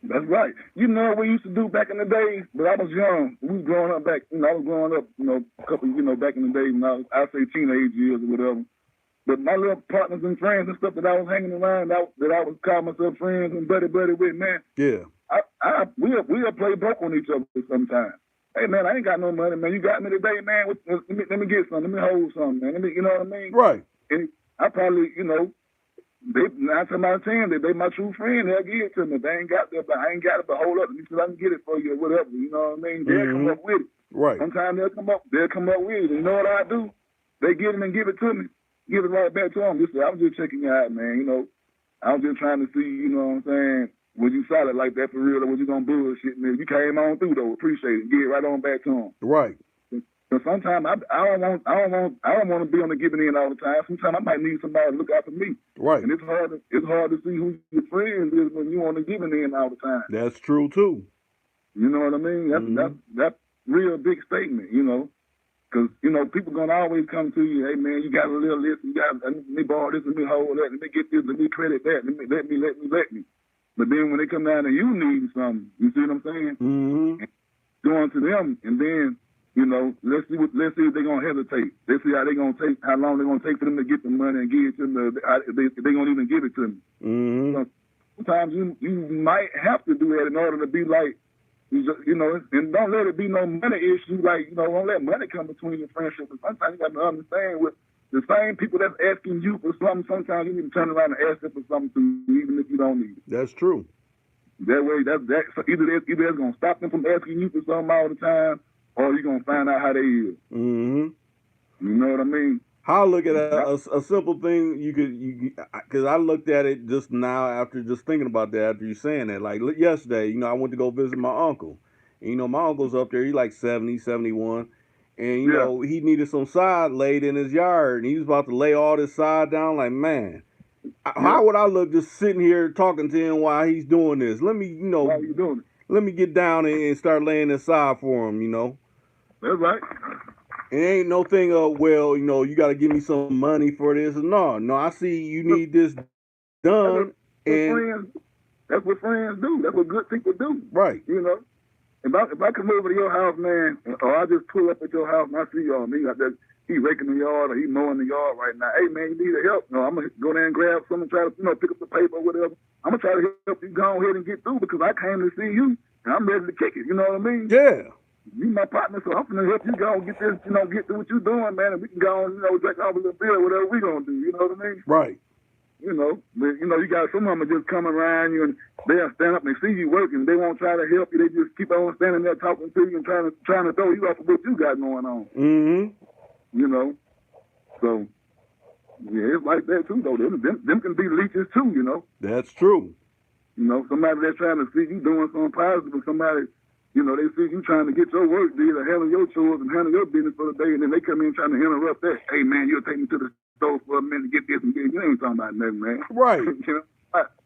That's right. You know what we used to do back in the day, but I was young. We was growing up back, I was growing up, a couple, back in the day when I say teenage years or whatever. But my little partners and friends and stuff that I was hanging around, that I was calling myself friends and buddy with, man. Yeah. We'll play broke on each other sometimes. Hey, man, I ain't got no money, man. You got me today, man. Let me get something. Let me hold something, man. You know what I mean? Right. And I probably, they 9 times out of 10, they my true friend. They'll give it to me. They ain't got that, but I ain't got it. But hold up, you said I can get it for you or whatever. You know what I mean? They'll come up with it. Right. Sometimes they'll come up with it. You know what I do? They get it and give it to me. Give it right back to them. I was just checking you out, man. I was just trying to see. You know what I'm saying? Was you solid like that for real, or was you gonna bullshit me? You came on through though. Appreciate it. Get it right on back to them. Right. But sometimes I don't want to be on the giving end all the time. Sometimes I might need somebody to look out for me. Right. And it's hard to see who your friend is when you on the giving end all the time. That's true too. You know what I mean? That's real big statement. Because people gonna always come to you. Hey man, you got a little this. You got let me borrow this. Let me hold that. Let me get this. Let me credit that. Let me. But then when they come down and you need something, you see what I'm saying? Mm-hmm. Going to them and then. Let's see if they're gonna hesitate. Let's see how long they're gonna take for them to get the money and give it to them. They're gonna even give it to them. Mm-hmm. So sometimes you might have to do that in order to be like, and don't let it be no money issue. Like don't let money come between your friendship. But sometimes you got to understand with the same people that's asking you for something. Sometimes you need to turn around and ask them for something too, even if you don't need it. That's true. That way, so either that's gonna stop them from asking you for something all the time. Or you're going to find out how they is. Mm-hmm. You know what I mean? How I look at a simple thing, because I looked at it just now after just thinking about that, after you saying that. Like yesterday, I went to go visit my uncle. And, my uncle's up there, he's like 70, 71. And, he needed some sod laid in his yard. And he was about to lay all this sod down. Like, man, how would I look just sitting here talking to him while he's doing this? Let me, Why are you doing it? Let me get down and start laying this sod for him, That's right. It ain't no thing of, well, you got to give me some money for this. No, I see you need this done. That's what friends do. That's what good people do. Right. If I come over to your house, man, or I just pull up at your house and I see he raking the yard or he mowing the yard right now. Hey, man, you need help? No, I'm going to go there and grab something, try to, pick up the paper or whatever. I'm going to try to help you go ahead and get through because I came to see you and I'm ready to kick it. You know what I mean? Yeah. You my partner, so I'm going to help you go and get this, get through what you're doing, man, and we can go and, drink off a little beer or whatever we're going to do. You know what I mean? Right. But, you got some of them just come around you and they'll stand up and see you working. They won't try to help you. They just keep on standing there talking to you and trying to throw you off of what you got going on. Mm-hmm. So, yeah, it's like that too, though. Them can be leeches too, That's true. Somebody that's trying to see you doing something positive, or somebody, they see you trying to get your work did or handle your chores and handle your business for the day, and then they come in trying to interrupt that. Hey, man, you'll take me to the store for a minute to get this and get. You ain't talking about nothing, man. Right.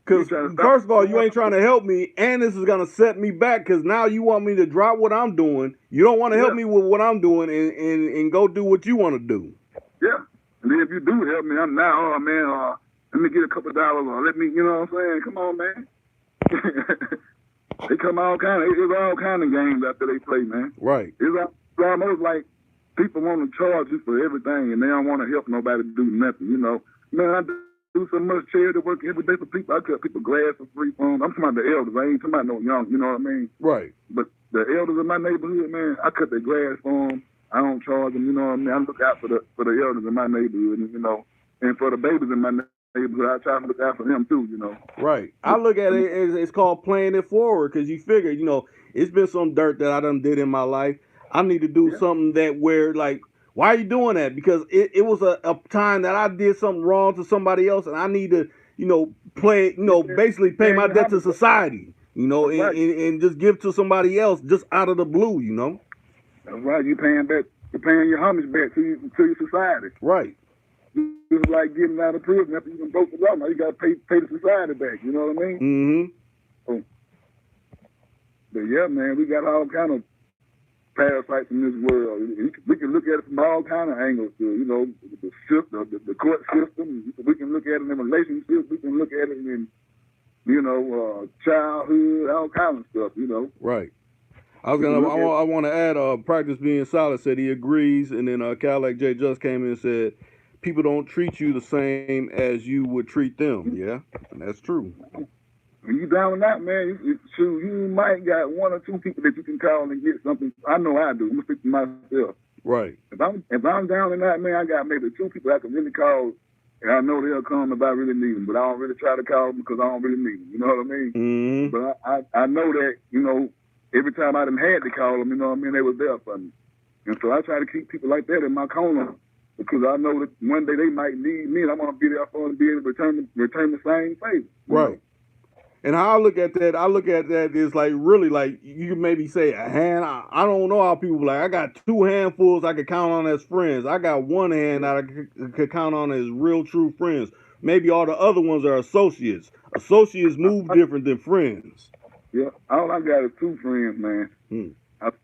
Because first of all, you ain't trying to help me, and this is gonna set me back. Because now you want me to drop what I'm doing. You don't want to help me with what I'm doing, and go do what you want to do. Yeah, and then if you do help me, I'm now, oh man, let me get a couple dollars, or let me, you know what I'm saying? Come on, man. They come all kind of, it's all kind of games after they play, man. Right. It's almost like people want to charge you for everything, and they don't want to help nobody do nothing. You know, man, I do so much charity work every day for people. I cut people glass for free for them. I'm talking about the elders. I ain't talking about no young. You know what I mean? Right. But the elders in my neighborhood, man, I cut their glass for them. I don't charge them. You know what I mean? I look out for the elders in my neighborhood, and, you know, and for the babies in my neighborhood, I try to look out for them too. You know. Right. I look at it as it's called playing it forward, because you figure, you know, it's been some dirt that I done did in my life. I need to do something that where, like, why are you doing that? Because it was a time that I did something wrong to somebody else, and I need to, you know, basically pay my debt to society, you know, and just give to somebody else just out of the blue, you know. That's right. You're paying your homage back to your society. Right. It's like getting out of prison after you broke the law. Now you got to pay the society back. You know what I mean? Mm-hmm. So, but yeah, man, we got all kind of parasites in this world. We can look at it from all kind of angles. You know, the system, the court system. We can look at it in relationships. We can look at it in, you know, childhood, all kinds of stuff. You know. Right. I want to add. Practice being solid said he agrees, and then Cadillac J just came in and said, people don't treat you the same as you would treat them. Yeah, and that's true. When you down and out, man, you might got one or two people that you can call and get something. I know I do. I'm gonna speak to myself. Right. If I'm down and out, man, I got maybe two people I can really call, and I know they'll come if I really need them. But I don't really try to call them because I don't really need them. You know what I mean? Mm-hmm. But I know that, you know, every time I done had to call them, you know what I mean, they was there for me. And so I try to keep people like that in my corner, because I know that one day they might need me, and I want to be there for them to be able to return the same favor. Right. Know? And how I look at that is like, really, like, you can maybe say a hand. I don't know how people like, I got two handfuls I could count on as friends. I got one hand that I could count on as real true friends. Maybe all the other ones are associates. Associates move different than friends. Yeah, all I got is two friends, man. And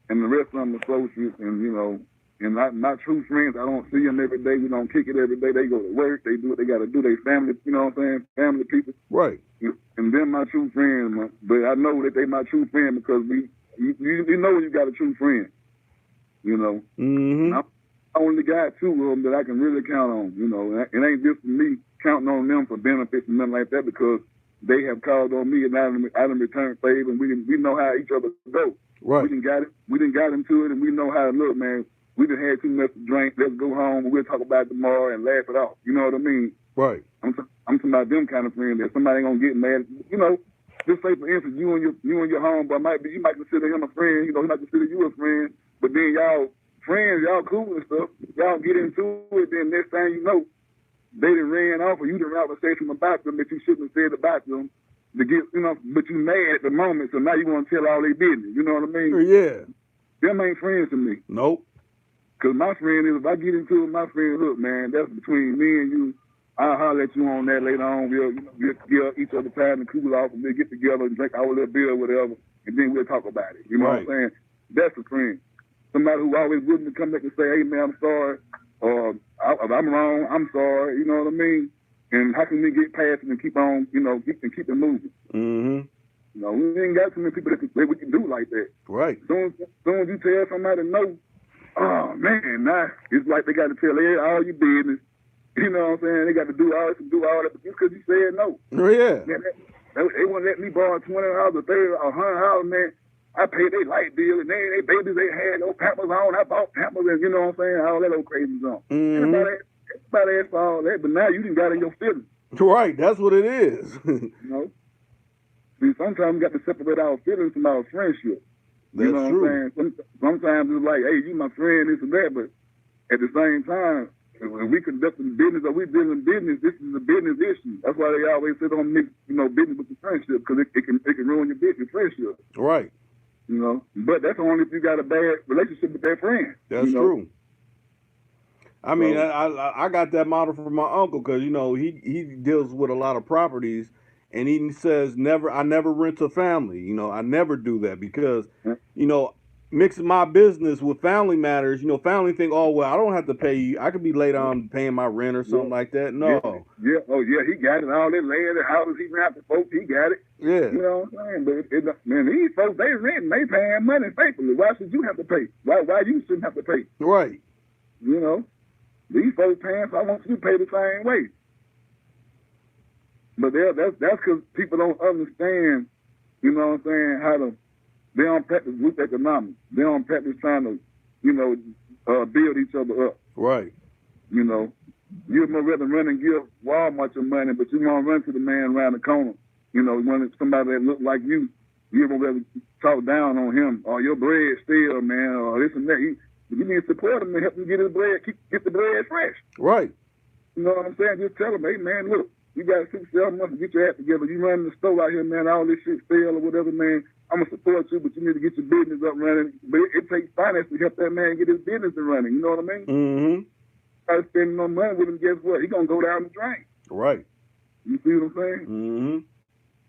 the rest of them associates, and, you know, and my true friends, I don't see them every day. We don't kick it every day. They go to work. They do what they got to do. They family, you know what I'm saying? Family people. Right. And then my true friends, man. But I know that they my true friend because you know when you got a true friend, you know. Mm-hmm. I only got two of them that I can really count on, you know. It ain't just me counting on them for benefits and nothing like that, because they have called on me and I done returned favor, and we know how each other go. Right. We done got into it, and we know how to look, man. We done had too much to drink. Let's go home, and we'll talk about it tomorrow and laugh it off. You know what I mean? Right. I'm talking about them kind of friends that somebody ain't gonna get mad. You know, just say for instance, you and your homeboy you might consider him a friend. You know, he might consider you a friend. But then y'all friends, y'all cool and stuff. Y'all get into it. Then next thing you know, they done ran off, or you done out say something about them that you shouldn't have said about them. To get, you know, but you mad at the moment, so now you want to tell all their business. You know what I mean? Yeah. Them ain't friends to me. Nope. Because my friend is, if I get into it, my friend, look, man, that's between me and you. I'll holler at you on that later on. We'll give each other time to cool off, and we'll get together and drink our little beer or whatever, and then we'll talk about it. You know what I'm saying? That's a friend. Somebody who always willing to come back and say, hey, man, I'm sorry. Or if I'm wrong, I'm sorry. You know what I mean? And how can we get past it and keep on, you know, keep it moving? Mm-hmm. You know, we ain't got too many people that we can do like that. Right. Soon as you tell somebody no, oh, man, now it's like they got to tell all your business. You know what I'm saying? They got to do all that just because you said no. Oh, yeah. Man, they won't let me borrow $20 or $30 or $100, man. I paid their light bill, and they babies, they had no Pampers on. I bought Pampers, and you know what I'm saying? All that old crazy stuff. Mm-hmm. Everybody asked for all that, but now you done got in your feelings. Right, that's what it is. You know? See, sometimes we got to separate our feelings from our friendship. That's true. What I'm saying? Sometimes it's like, hey, you my friend, this and that, but at the same time, when we conducting business or we dealing business, this is a business issue. That's why they always say don't mix, you know, business with the friendship, because it can ruin your business friendship. Right. You know, but that's only if you got a bad relationship with that friend. That's true. I mean, I got that model from my uncle, because, you know, he deals with a lot of properties, and he says, I never rent a family. You know, I never do that because, you know, mixing my business with family matters. You know, family think, oh well, I don't have to pay you. I could be late on paying my rent or something like that. No. Oh yeah, he got it. All that land and houses he got the folks, he got it. Yeah. You know what I'm saying? But man, these folks, they rent, they paying money faithfully. Why should you have to pay? Why you shouldn't have to pay? Right. You know, these folks paying, so I want you to pay the same way. But that's because people don't understand. You know what I'm saying? How to they don't practice group economics. They don't practice trying to, you know, build each other up. Right. You know, you'd more rather run and give Walmart your money, but you want to run to the man around the corner. You know, when it's somebody that look like you'd more rather talk down on him, or your bread stale, man, or this and that. You need to support him and help him get his bread, get the bread fresh. Right. You know what I'm saying? Just tell him, hey, man, look, you got 6, 7 months to get your act together. You running the store out here, man, all this shit stale or whatever, man. I'm going to support you, but you need to get your business up running. But it takes finance to help that man get his business running. You know what I mean? Mm-hmm. Start spending no money with him, guess what? He's going to go down the drain. Right. You see what I'm saying? Mm-hmm.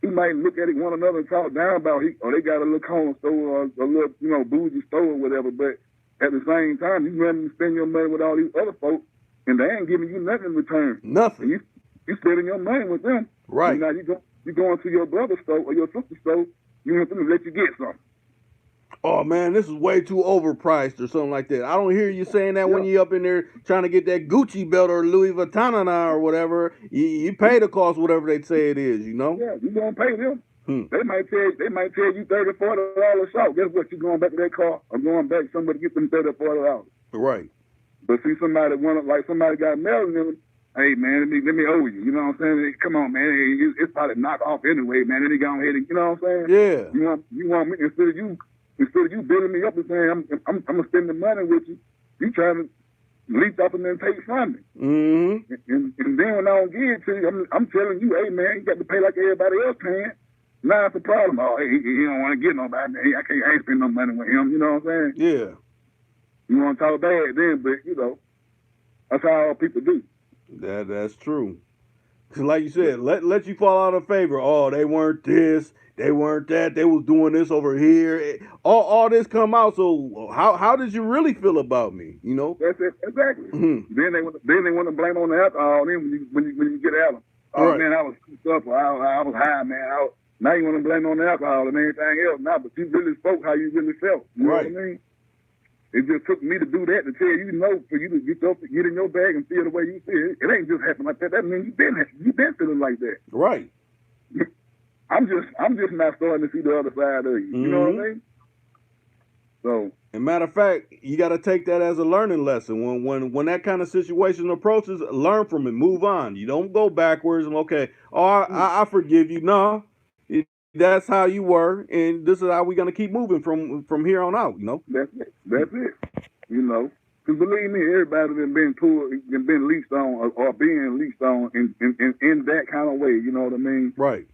He might look at it one another and talk down about or they got a little corner store or a little, you know, bougie store or whatever, but at the same time, you running to spend your money with all these other folks, and they ain't giving you nothing in return. Nothing. You spending your money with them. Right. And now you going to your brother's store or your sister's store, you want them to let you get something. Oh man, this is way too overpriced or something like that. I don't hear you saying that when you up in there trying to get that Gucci belt or Louis Vuitton or whatever. You pay the cost whatever they say it is, you know? Yeah, you gonna pay them. They might tell you $30, $40 short. Guess what? You going back to that car or going back somewhere to get them $30, $40. Right. But see, somebody got mail in them. Hey man, let me owe you. You know what I'm saying? Come on, man. It's probably knock off anyway, man. Then they go ahead and, you know what I'm saying? Yeah. You want me instead of you building me up and saying I'm gonna spend the money with you. You trying to leap up and then take from me. Mm-hmm. And then when I don't give it to you, I'm telling you, hey man, you got to pay like everybody else paying. Now it's a problem. Oh, he don't want to get nobody. I ain't spend no money with him. You know what I'm saying? Yeah. You want to talk bad then, but you know, that's how all people do. That's true. Cause like you said, let you fall out of favor. Oh, they weren't this, they weren't that, they was doing this over here. All this come out. So how did you really feel about me? You know? That's it, exactly. Mm-hmm. Then they want to blame on the alcohol. Then when you get at them, oh right. Man, I was up, or I was high, man. Now you want to blame on the alcohol and everything else. Now, but you really spoke how you really felt. You know what I mean? It just took me to do that to tell you, for you to get in your bag and feel the way you feel. It ain't just happening like that. That means you've been feeling like that. Right. I'm just not starting to see the other side of you. You know what I mean? So. And matter of fact, you got to take that as a learning lesson. When that kind of situation approaches, learn from it, move on. You don't go backwards and I forgive you. No. That's how you were, and this is how we're gonna keep moving from here on out. You know. That's it. You know, because believe me, everybody that been pulled, been leased on, or being leased on in that kind of way. You know what I mean? Right.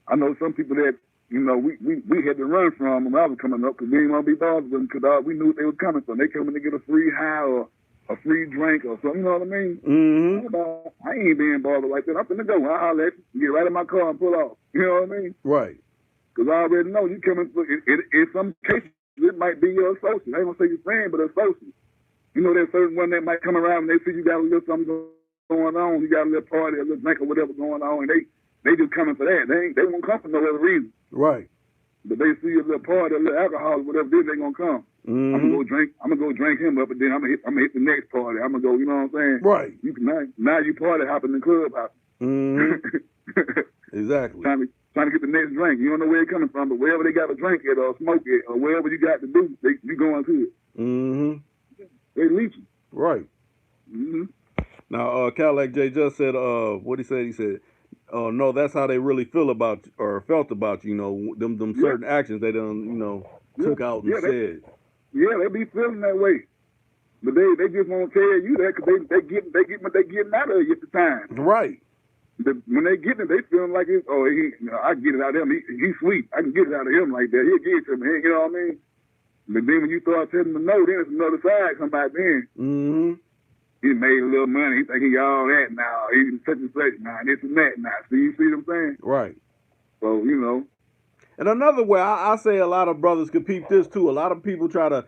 I know some people that we had to run from when I was coming up because we didn't want to be bothered with them because we knew what they were coming from. They coming to get a free high or a free drink or something. You know what I mean? Mm-hmm. I ain't being bothered like that. I'm finna go. I'll let you get right in my car and pull off. You know what I mean? Right. Because I already know you coming. In some cases, it might be your associate. I ain't gonna say your friend, but associate. You know, there's certain one that might come around and they see you got a little something going on. You got a little party, a little drink, or whatever going on, and they just coming for that. They won't come for no other reason. Right. But they see a little party, a little alcohol, or whatever, then they gonna come. Mm-hmm. I'm gonna go drink him up, and then I'm gonna hit the next party. I'm gonna go. You know what I'm saying? Right. Now you party hopping in the club hopping. Mm-hmm. Exactly. Trying to get the next drink. You don't know where it's coming from, but wherever they got a drink at or smoke it or wherever you got to do, you going to it. Mm-hmm. They leeching. Right. Mm-hmm. Now, Cadillac J just said, what he said? He said, no, that's how they really feel about or felt about you. You know, them certain actions they done, took out and said. They be feeling that way, but they just won't tell you that because they get what they getting out of you at the time. Right. When they get it, they feeling like it's, I get it out of him. He's sweet. I can get it out of him like that. He'll give it to me. You know what I mean? But then when you start telling them no, then it's another side come back then. Mm-hmm. he made a little money. He think he all that now. He such and such now. This and that now. See, you see what I'm saying? Right. So, you know. And another way, I say a lot of brothers could peep this too. A lot of people try to,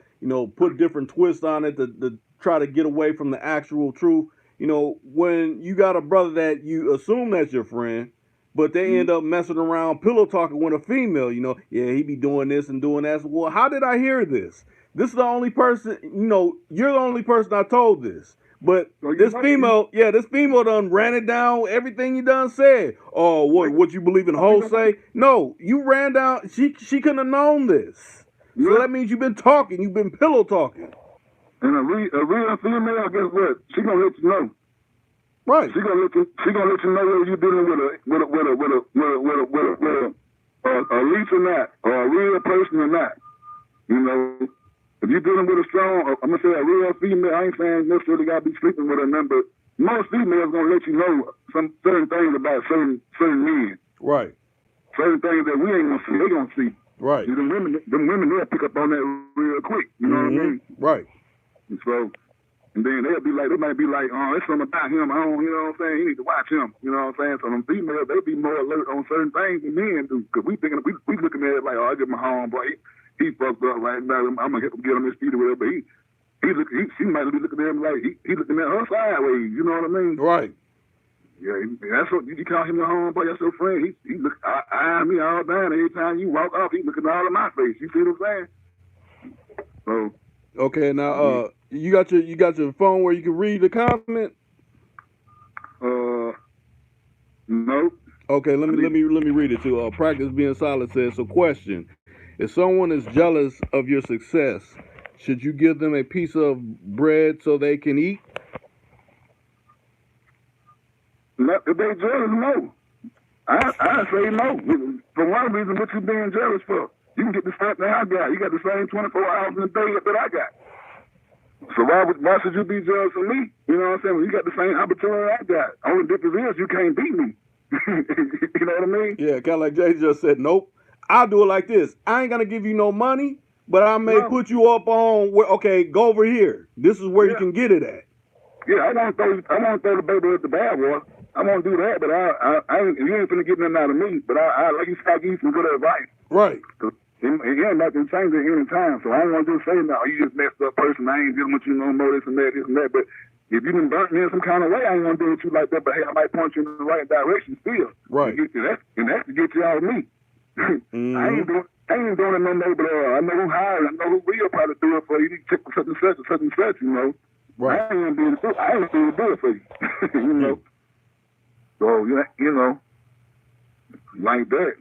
put different twists on it to try to get away from the actual truth. When you got a brother that you assume that's your friend, but they end up messing around pillow talking with a female, yeah, he be doing this and doing that. So, well, how did I hear this? This is the only person, you're the only person I told this. But this female done ran it down, everything you done said. Oh, what you believe in hoes say? No, you ran down, she couldn't have known this. So that means you've been talking, you've been pillow talking. And a real female, guess what? She gonna let you know. Right. She gonna let you know whether you're dealing with a leech or not, or a real person or not. If you're dealing with a strong, I'm gonna say a real female, I ain't saying necessarily gotta be sleeping with her, but most females gonna let you know some certain things about certain men. Right. Certain things that we ain't gonna see, they gonna see. Right. Them women, they'll pick up on that real quick. You know what I mean? Right. And so, and then they might be like, oh, it's something about him. I don't, you know what I'm saying? You need to watch him. You know what I'm saying? So them females, they be more alert on certain things than men do. Because we looking at it like, oh, I get my homeboy. He fucked up right now. I'm gonna get him his feet or whatever. But she might be looking at him like he looking at her sideways. You know what I mean? Right. Yeah, that's what you call him your homeboy. That's your friend. He look eyeing me all down. Every time you walk off, he looking all in my face. You see what I'm saying? So. Okay, now you got your phone where you can read the comment? No. Okay, let me read it too. Practice being solid says, so question. If someone is jealous of your success, should you give them a piece of bread so they can eat? If they jealous, no. I say no. For one reason, what you being jealous for? You can get the same thing I got. You got the same 24 hours in a day that I got. So why should you be jealous of me? You know what I'm saying? You got the same opportunity I got. Only difference is you can't beat me. You know what I mean? Yeah, kind of like Jay just said, nope. I'll do it like this. I ain't going to give you no money, but I may put you up on, okay, go over here. This is where you can get it at. Yeah, I want to throw the baby at the bad water. I won't do that, but you ain't finna get nothing out of me. But I like you said, I give you some good advice. Right. It ain't nothing change at any time. So I don't want to just say, no, you just messed up person. I ain't dealing with you no more, this and that. But if you done burnt me in some kind of way, I ain't gonna deal with you like that. But hey, I might point you in the right direction still. Right. And that's to get you out of me. I ain't doing it no more, but I know who hired. I know who will probably do it for you. You check for such and such, you know. Right. I ain't gonna do it for you. You know. So you know, like that.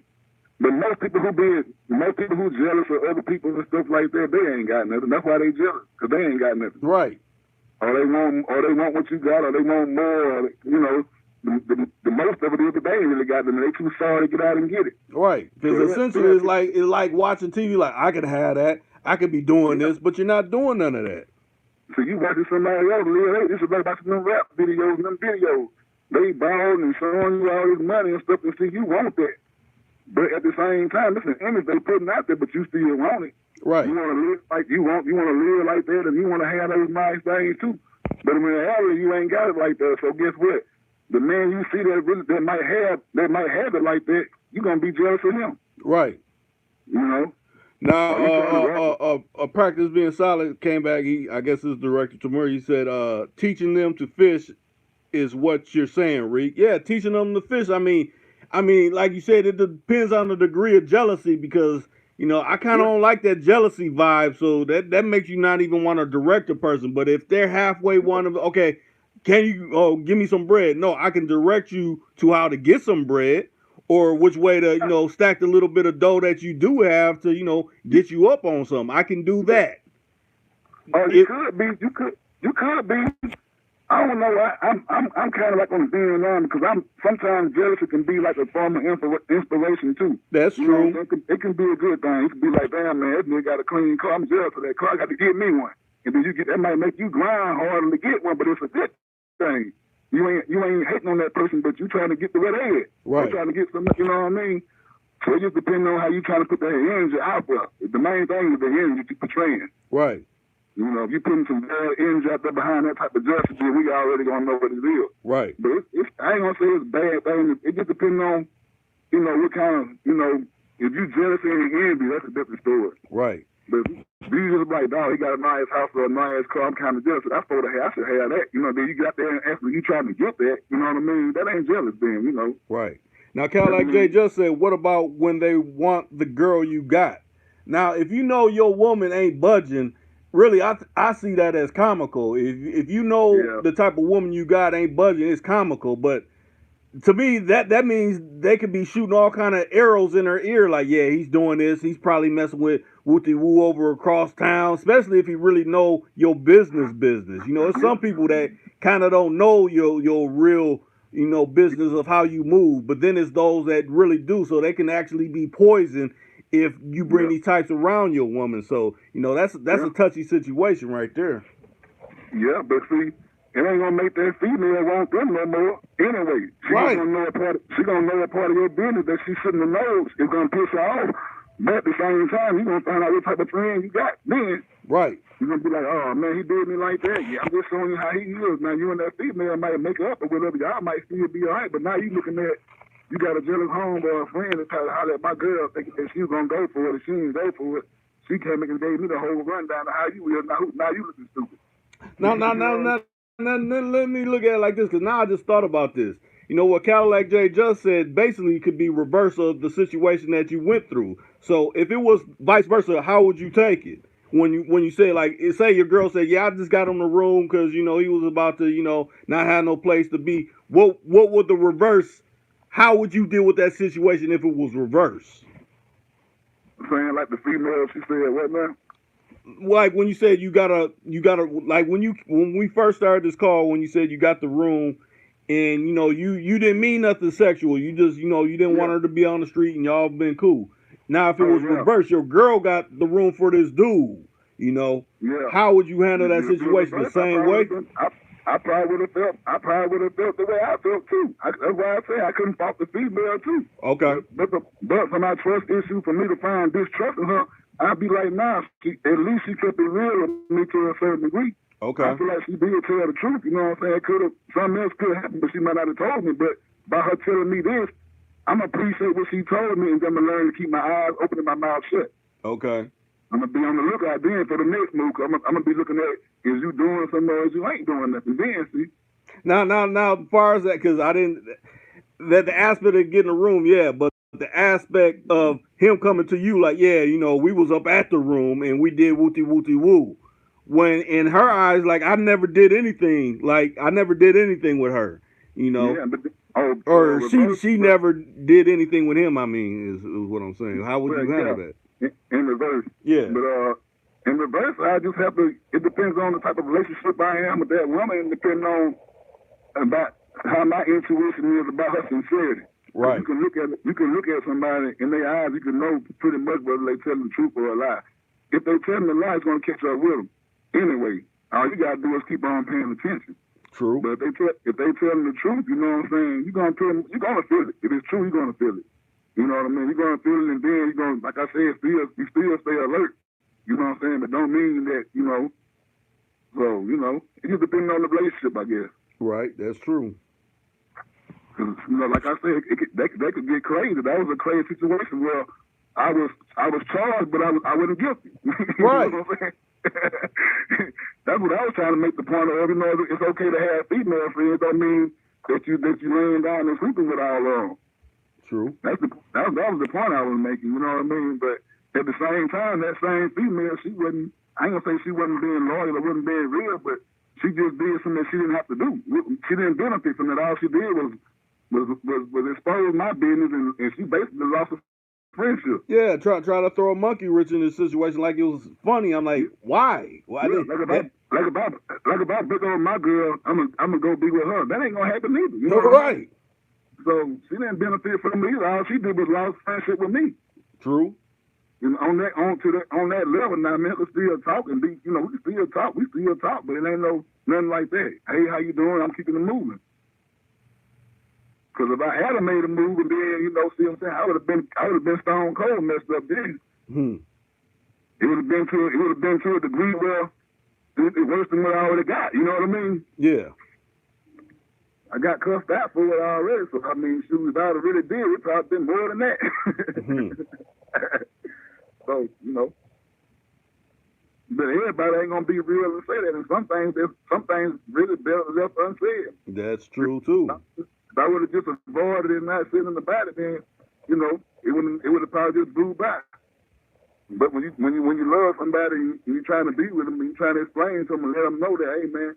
But most people who jealous of other people and stuff like that, they ain't got nothing. That's why they jealous, because they ain't got nothing. Right. Or they want what you got, or they want more. Or, you know, the most of it is that they ain't really got them. They too sorry to get out and get it. Right. Because essentially, it's like watching TV. Like, I could have that. I could be doing this, but you're not doing none of that. So you watching somebody else live. This is like watching them rap videos and them videos. They bald and showing you all this money and stuff, and see you want that. But at the same time, it's an image they putting out there, but you still want it. Right. You want to live like you want to live like that, and you want to have those nice things too. But in reality, you ain't got it like that. So guess what? The man you see that might have it like that, you're gonna be jealous of him. Right. You know. Now, Practice Being Solid came back. I guess his director Tamur. He said, teaching them to fish is what you're saying, Reek. Yeah, teaching them to fish. I mean, like you said, it depends on the degree of jealousy because, I kind of don't like that jealousy vibe. So that makes you not even want to direct a person. But if they're halfway okay, can you give me some bread? No, I can direct you to how to get some bread or which way to, stack the little bit of dough that you do have to, get you up on something. I can do that. Oh, you could be. You could be. I don't know. I'm kind of like on the being around because sometimes jealousy can be like a form of inspiration too. That's true. It can be a good thing. It can be like, damn man, this nigga got a clean car. I'm jealous of that car. I got to get me one. And then that might make you grind harder to get one, but it's a good thing. You ain't hating on that person, but you trying to get to where they at. Right. You trying to get some. You know what I mean? So it just depends on how you trying to put that energy out there. The main thing is the energy you're portraying. Right. You know, if you putting some bad energy out there behind that type of justice, then we already gonna know what it is. Right. But I ain't gonna say it's bad thing. It just depends on, you know, what kind of, you know, if you jealousy and envy, that's a different story. Right. But if you just like, dog, he got a nice house or a nice car, I'm kind of jealous. I thought I should have that. You know, then you got there and actually you trying to get that. You know what I mean? That ain't jealous then, you know. Right. Now, like Jay just said, what about when they want the girl you got? Now, if you know your woman ain't budging, really, I see that as comical. If you know the type of woman you got ain't budging, it's comical. But to me, that means they could be shooting all kind of arrows in her ear, like, yeah, he's doing this. He's probably messing with Wooty Woo over across town, especially if he really know your business. You know, there's some people that kind of don't know your real, you know, business of how you move, but then it's those that really do, so they can actually be poisoned if you bring these types around your woman. So, you know, that's a touchy situation right there. Yeah, but see, it ain't gonna make that female want them no more. Anyway, gonna know a part of your business that she shouldn't have known. It's gonna piss her off. But at the same time, you're gonna find out what type of friend you got. Then you're gonna be like, oh man, he did me like that. Yeah, I'm just showing you how he is. Now you and that female might make up or whatever. Y'all might still be alright, but now you looking at, you got a jealous homeboy or a friend that's trying to holler at my girl thinking that she was gonna go for it, and she didn't go for it. She came and gave me the whole rundown of how you is. Now you looking stupid. Now, let me look at it like this, because now I just thought about this. You know what Cadillac J just said basically could be reverse of the situation that you went through. So if it was vice versa, how would you take it? When you say, like, say your girl said, yeah, I just got him the room because, you know, he was about to, you know, not have no place to be. What would the reverse? How would you deal with that situation if it was reverse? Saying like the female, she said, what now? Like when you said you gotta like when we first started this call, when you said you got the room, and you know you didn't mean nothing sexual, you just, you know, you didn't want her to be on the street, and y'all been cool. Now if it was reverse, your girl got the room for this dude, you know, how would you handle that situation? The same way? I probably would have felt the way I felt too. That's why I say I couldn't fault the female too. Okay. But for my trust issue, for me to find distrust in her, I'd be like, nah, at least she kept it real with me to a certain degree. Okay. I feel like she did tell the truth, you know what I'm saying? Something else could have happened, but she might not have told me. But by her telling me this, I'm going to appreciate what she told me, and I'm going to learn to keep my eyes open and my mouth shut. Okay. I'm going to be on the lookout then for the next move. I'm going to be looking at, is you doing something or is you ain't doing nothing? Then, see? Now, as far as that, because I didn't, that the aspect of getting a room, yeah, but the aspect of him coming to you like, yeah, you know, we was up at the room and we did wooty woo. When in her eyes, like, I never did anything with her, you know. Yeah, but or she never did anything with him, I mean, is what I'm saying. How would you handle that? In reverse. Yeah. But in reverse, I just have to, it depends on the type of relationship I am with that woman, and depending on about how my intuition is about her sincerity. Right. You can look at somebody in their eyes, you can know pretty much whether they tell the truth or a lie. If they tell them the lie, it's going to catch up with them. Anyway, all you got to do is keep on paying attention. True. But if they tell them the truth, you know what I'm saying, you're going to feel it. If it's true, you're going to feel it. You know what I mean? You're going to feel it, and then you're going to, like I said, you still stay alert. You know what I'm saying? But don't mean that, you know, so, you know, it just depends on the relationship, I guess. Right, that's true. Because, you know, like I said, that could get crazy. That was a crazy situation where I was charged, but I wasn't guilty. Right. You know what I'm saying? That's what I was trying to make the point of. You know, it's okay to have female friends. Don't mean that you laying down and sleeping with all of them. True. That was the point I was making. You know what I mean? But at the same time, that same female, she wasn't. I ain't gonna say she wasn't being loyal or wasn't being real, but she just did something that she didn't have to do. She didn't benefit from it. All she did was expose my business, and she basically lost a friendship. Yeah, try to throw a monkey wrench in this situation like it was funny. I'm like, why? Why? Yeah, like about big on my girl, I'm gonna go be with her. That ain't gonna happen either. You know right. So she didn't benefit from me either. All she did was lost friendship with me. True. And on that level now, man, we still talk and be, you know, we still talk, but it ain't nothing like that. Hey, how you doing? I'm keeping it moving. Because if I had made a move and then, you know, see what I'm saying, I would have been stone cold messed up then. It would have been to a degree where it's worse than what I already got. You know what I mean? Yeah. I got cussed out for it already. So, I mean, shoot, if I would have really did, it probably been more than that. Mm-hmm. So, you know. But everybody ain't gonna be real and say that. And some things really better left unsaid. That's true too. If I would have just avoided it and not sitting about it, then you know it would have probably just blew by. But when you love somebody and you're trying to be with them and you're trying to explain to them and let them know that, hey man,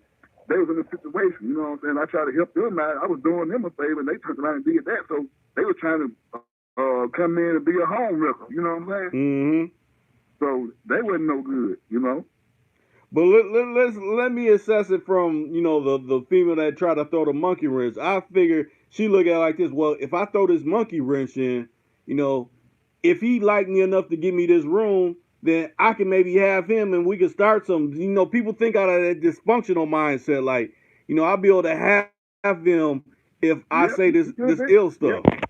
they was in a situation. You know what I'm saying? I tried to help them out. I was doing them a favor, and they turned around and did that. So they were trying to come in and be a home wrecker. You know what I'm saying? Mm-hmm. So they wasn't no good. You know. But let me assess it from, you know, the female that tried to throw the monkey wrench. I figure she look at it like this. Well, if I throw this monkey wrench in, you know, if he liked me enough to give me this room, then I can maybe have him and we can start some. You know, people think out of that dysfunctional mindset. Like, you know, I'll be able to have him if I say this ill stuff. Yeah.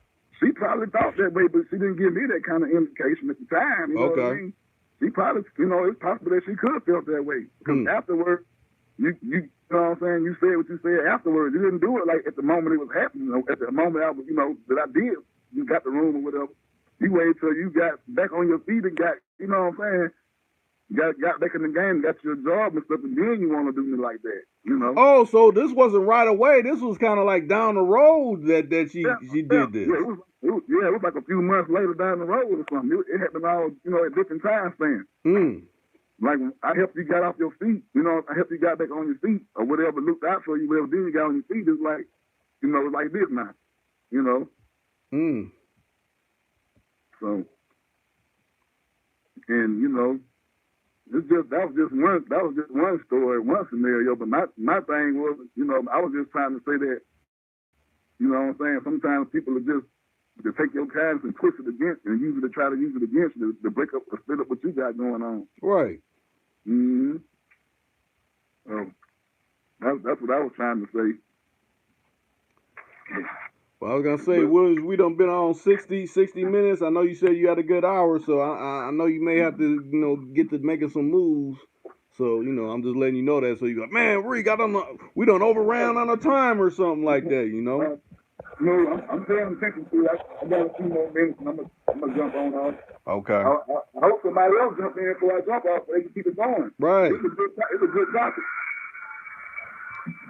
She probably thought that way, but she didn't give me that kind of indication at the time. You know what I mean? She probably, you know, it's possible that she could have felt that way. Because afterwards, you know what I'm saying? You said what you said afterwards. You didn't do it like at the moment it was happening. You know, at the moment I was, you know, that I did, you got the room or whatever. You waited till you got back on your feet and got, you know what I'm saying? Got back in the game, got your job and stuff, and then you want to do me like that, you know? Oh, so this wasn't right away. This was kind of like down the road that she did this. Yeah, it was like a few months later down the road or something. It happened all, you know, at different time spans. Like I helped you got off your feet, you know, I helped you got back on your feet or whatever, looked out for you, whatever, then you got on your feet. It's like, you know, like this now, you know? So, and you know, that was just one story, one scenario. But my thing was, you know, I was just trying to say that, you know what I'm saying? Sometimes people are just to take your kindness and twist it against and use it to try to use it against you to break up or split up what you got going on. Right. That's what I was trying to say. Well, I was gonna say, we done been on 60 minutes. I know you said you had a good hour, so I know you may have to, you know, get to making some moves. So, you know, I'm just letting you know that. So you go, man, we done overran on a time or something like that, you know. No, I'm paying attention to it. I got a few more minutes, and I'm gonna jump on off. Okay. I hope somebody else jump in before I jump off, so they can keep it going. Right. It's a good topic.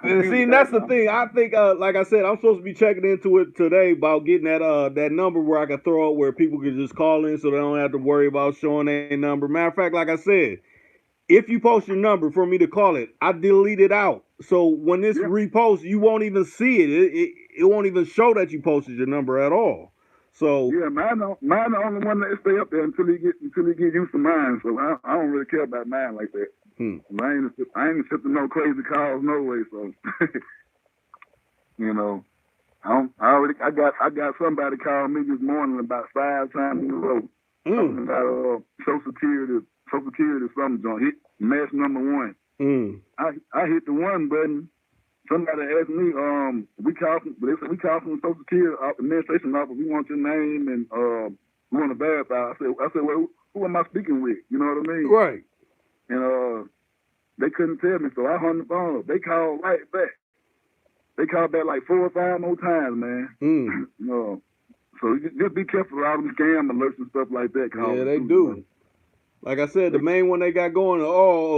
And see, that's the thing. I think, like I said, I'm supposed to be checking into it today about getting that number where I can throw it where people can just call in, so they don't have to worry about showing their number. Matter of fact, like I said, if you post your number for me to call it, I delete it out. So when this reposts, you won't even see it. It won't even show that you posted your number at all. So yeah, mine the only one that stay up there until he get used to mine. So I don't really care about mine like that. I ain't accepting no crazy calls no way. So you know, I got somebody call me this morning about 5 times in a row talking about Social Security something joint. Hit match number 1. I hit the 1 button. Somebody asked me, we call from the Social Security Administration office. We want your name and we want to verify. I said, well, who am I speaking with? You know what I mean? Right. And they couldn't tell me, so I hung the phone up. They called right back. They called back like 4 or 5 more times, man. So just be careful with all them scam alerts and stuff like that. Yeah, they do. Like I said, the main one they got going,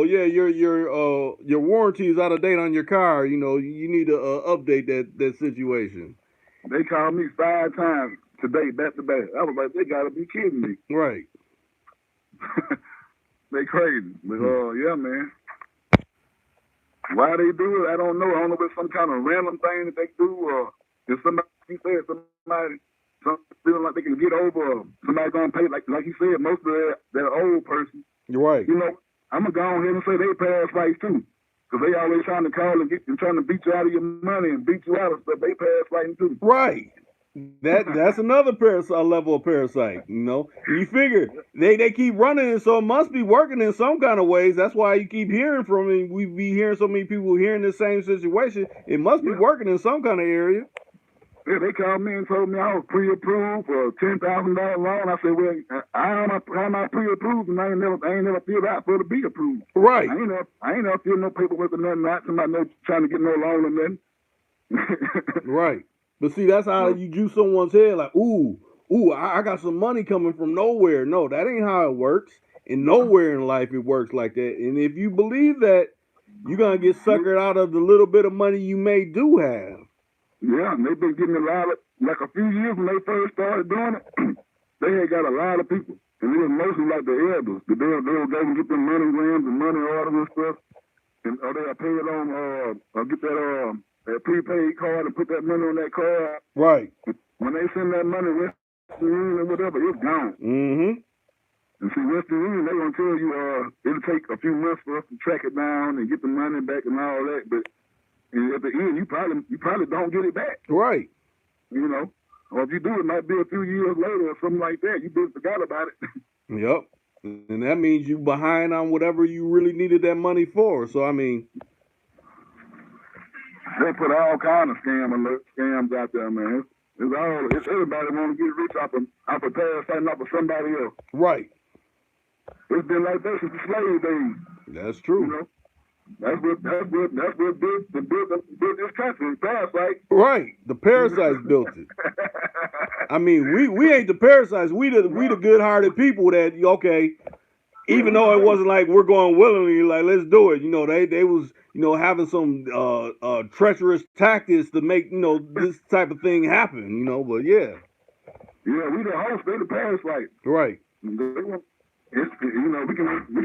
yeah, your warranty is out of date on your car. You know, you need to update that situation. They called me 5 times today, back to back. I was like, they gotta be kidding me. Right. They crazy. But yeah, man. Why they do it, I don't know. I don't know if it's some kind of random thing that they do, or if somebody feeling like they can get over, somebody gonna pay, like he said, most of that old person. You're right. You know, I'm gonna go on here and say they parasites too, because they always trying to call and trying to beat you out of your money and beat you out of stuff. They parasiting too. Right. That's another level of parasite. You know, you figure they keep running it, so it must be working in some kind of ways. That's why you keep hearing from it. We be hearing so many people hearing the same situation. It must be working in some kind of area. Yeah, they called me and told me I was pre-approved for a $10,000 loan. I said, well, how am I pre-approved and I ain't never filled out for to be approved. Right. I ain't never filled no paperwork or nothing out. Somebody trying to get no loan or nothing. Right. But see, that's how you juice someone's head. Like, I got some money coming from nowhere. No, that ain't how it works. And nowhere in life it works like that. And if you believe that, you're gonna get suckered out of the little bit of money you may do have. Yeah, and they've been getting a lot of, like a few years when they first started doing it, they had got a lot of people. And it was mostly like the elders. They would go and get them money grams and money orders and stuff. And or they'll pay it on, or get that prepaid card and put that money on that card. Right. When they send that money, Western Union or whatever, it's gone. Mm-hmm. And see, Western Union, they gonna tell you it'll take a few months for us to track it down and get the money back and all that. But at the end, you probably don't get it back. Right. You know, or if you do, it might be a few years later or something like that. You just forgot about it. Yep. And that means you behind on whatever you really needed that money for. So I mean, they put all kind of scams out there, man. It's everybody want to get rich off of parasiting off of somebody else. Right. It's been like that since the slave days. That's true. You know? That's what built this country, parasites. Right. The parasites built it. I mean, we ain't the parasites. We the good-hearted people that, okay, even though it wasn't like we're going willingly, like, let's do it. You know, they was, having some treacherous tactics to make, this type of thing happen, but yeah. Yeah, we the host, they the parasites. Right. We can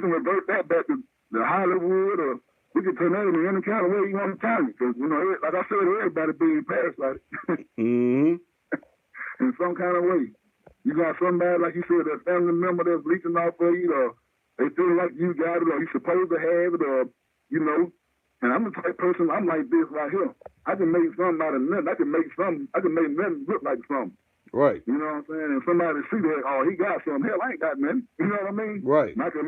revert that back to the Hollywood, or we can turn that into any kind of way you want to turn it. Because, like I said, everybody being parasitic. Mm-hmm. In some kind of way. You got somebody, like you said, that family member that's leeching off of you, or they feel like you got it, or you supposed to have it, or, and I'm the type of person, I'm like this right here. I can make something out of nothing. I can make nothing look like something. Right. You know what I'm saying? And somebody see that, oh, he got something. Hell, I ain't got nothing. You know what I mean? Right. And I can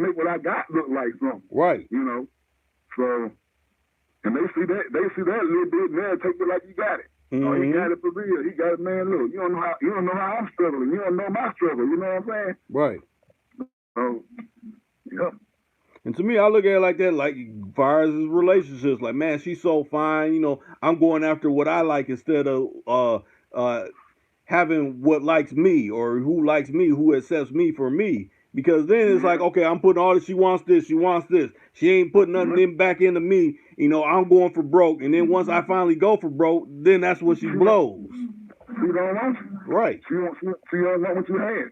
make what I got look like something. Right. So, and they see that a little bit, and they'll take it like you got it. Mm-hmm. Oh, he got it for real. He got it, man. Look, you don't know how I'm struggling. You don't know my struggle. You know what I'm saying? Right. So, yeah. And to me, I look at it like that, like as far as relationships, like, man, she's so fine. I'm going after what I like instead of having what likes me or who likes me, who accepts me for me. Because then it's like, okay, I'm putting all this, she wants this. She ain't putting nothing back into me. I'm going for broke. And then once I finally go for broke, then that's when she blows. She don't want you. Right. She don't want what you had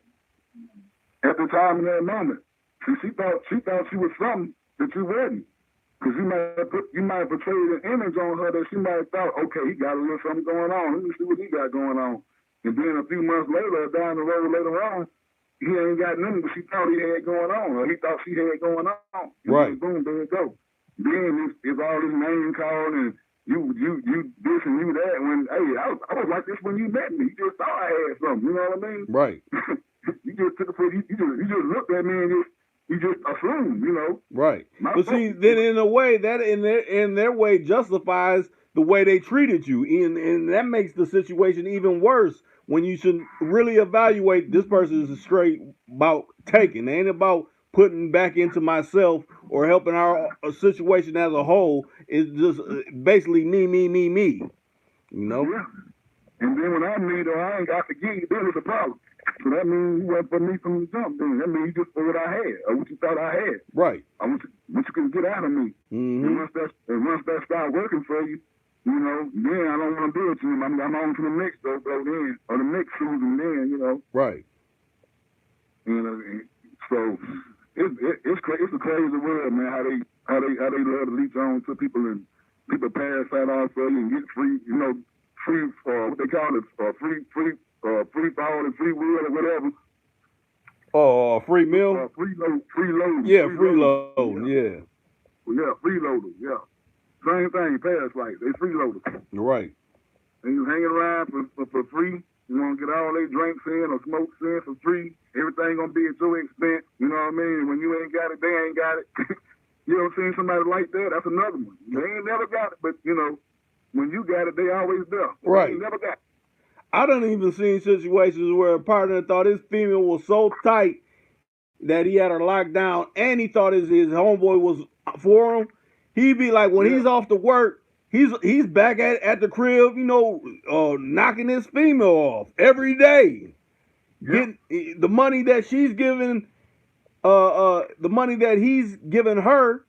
at the time in that moment. She thought she was something that you wasn't. Because you might have portrayed an image on her that she might have thought, okay, he got a little something going on. Let me see what he got going on. And then a few months later, down the road later on, he ain't got nothing, but she thought he had going on, or he thought she had going on. Right. Boom, there it go. Then it's all this name calling and you this and you that. When I was like this when you met me. You just thought I had something. You know what I mean? Right. You just took it for you just looked at me and you just assumed. Right. But see, then in a way that in their way justifies the way they treated you, and that makes the situation even worse. When you should really evaluate, this person is straight about taking. It ain't about putting back into myself or helping our situation as a whole. It's just basically me. Yeah. And then when I meet her, I ain't got to give you, then it's a problem. So that means you went for me from the jump. Then that means you just for what I had or what you thought I had. Right. What you can get out of me. Mm-hmm. And once that start working for you, then I don't want to do it to him. I'm on to the next though then, or the next season then, Right. So it's a crazy world, man. How they love to leech on to people and people parasite off of you and get free, free what they call it, free fall and free will or whatever. Oh, free meal. Free load. Yeah, free load. Yeah. Yeah, freeloaders. Yeah. Same thing, parasites. They freeloaders. Right. And you hanging around for free. You want to get all their drinks in or smokes in for free. Everything going to be at your expense. You know what I mean? When you ain't got it, they ain't got it. You ever seen somebody like that? That's another one. They ain't never got it, but, When you got it, they always there. Right. They never got it. I done even seen situations where a partner thought his female was so tight that he had her locked down, and he thought his homeboy was for him. He'd be like, when he's off to work, he's back at the crib, knocking his female off every day, getting the money that she's giving, the money that he's giving her,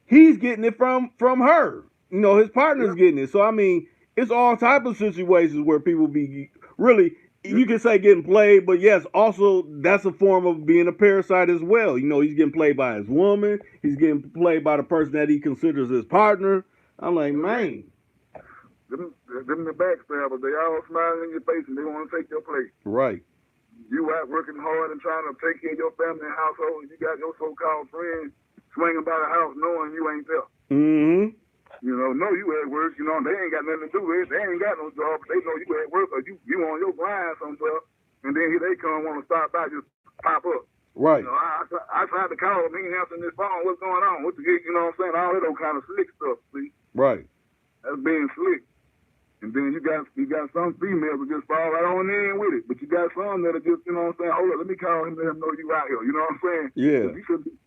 he's getting it from her. His partner's getting it. So I mean, it's all type of situations where people be really, you can say getting played, but yes, also that's a form of being a parasite as well. He's getting played by his woman, he's getting played by the person that he considers his partner. I'm like, man. Them the backstabbers, they all smiling in your face and they want to take your place. Right. You out working hard and trying to take care of your family and household, and you got your so-called friends swinging by the house knowing you ain't there. Mm-hmm. Know you at work, and they ain't got nothing to do with it. They ain't got no job, but they know you at work or you on your grind somewhere, and then here they come want to stop by, just pop up. Right. I tried to call him, he ain't answering this phone. What's going on? What you know what I'm saying? All that old kind of slick stuff, see? Right. That's being slick. And then you got some females that just fall right on in with it. But you got some that are just, hold up, let me call him, let him know you out here. You know what I'm saying? Yeah.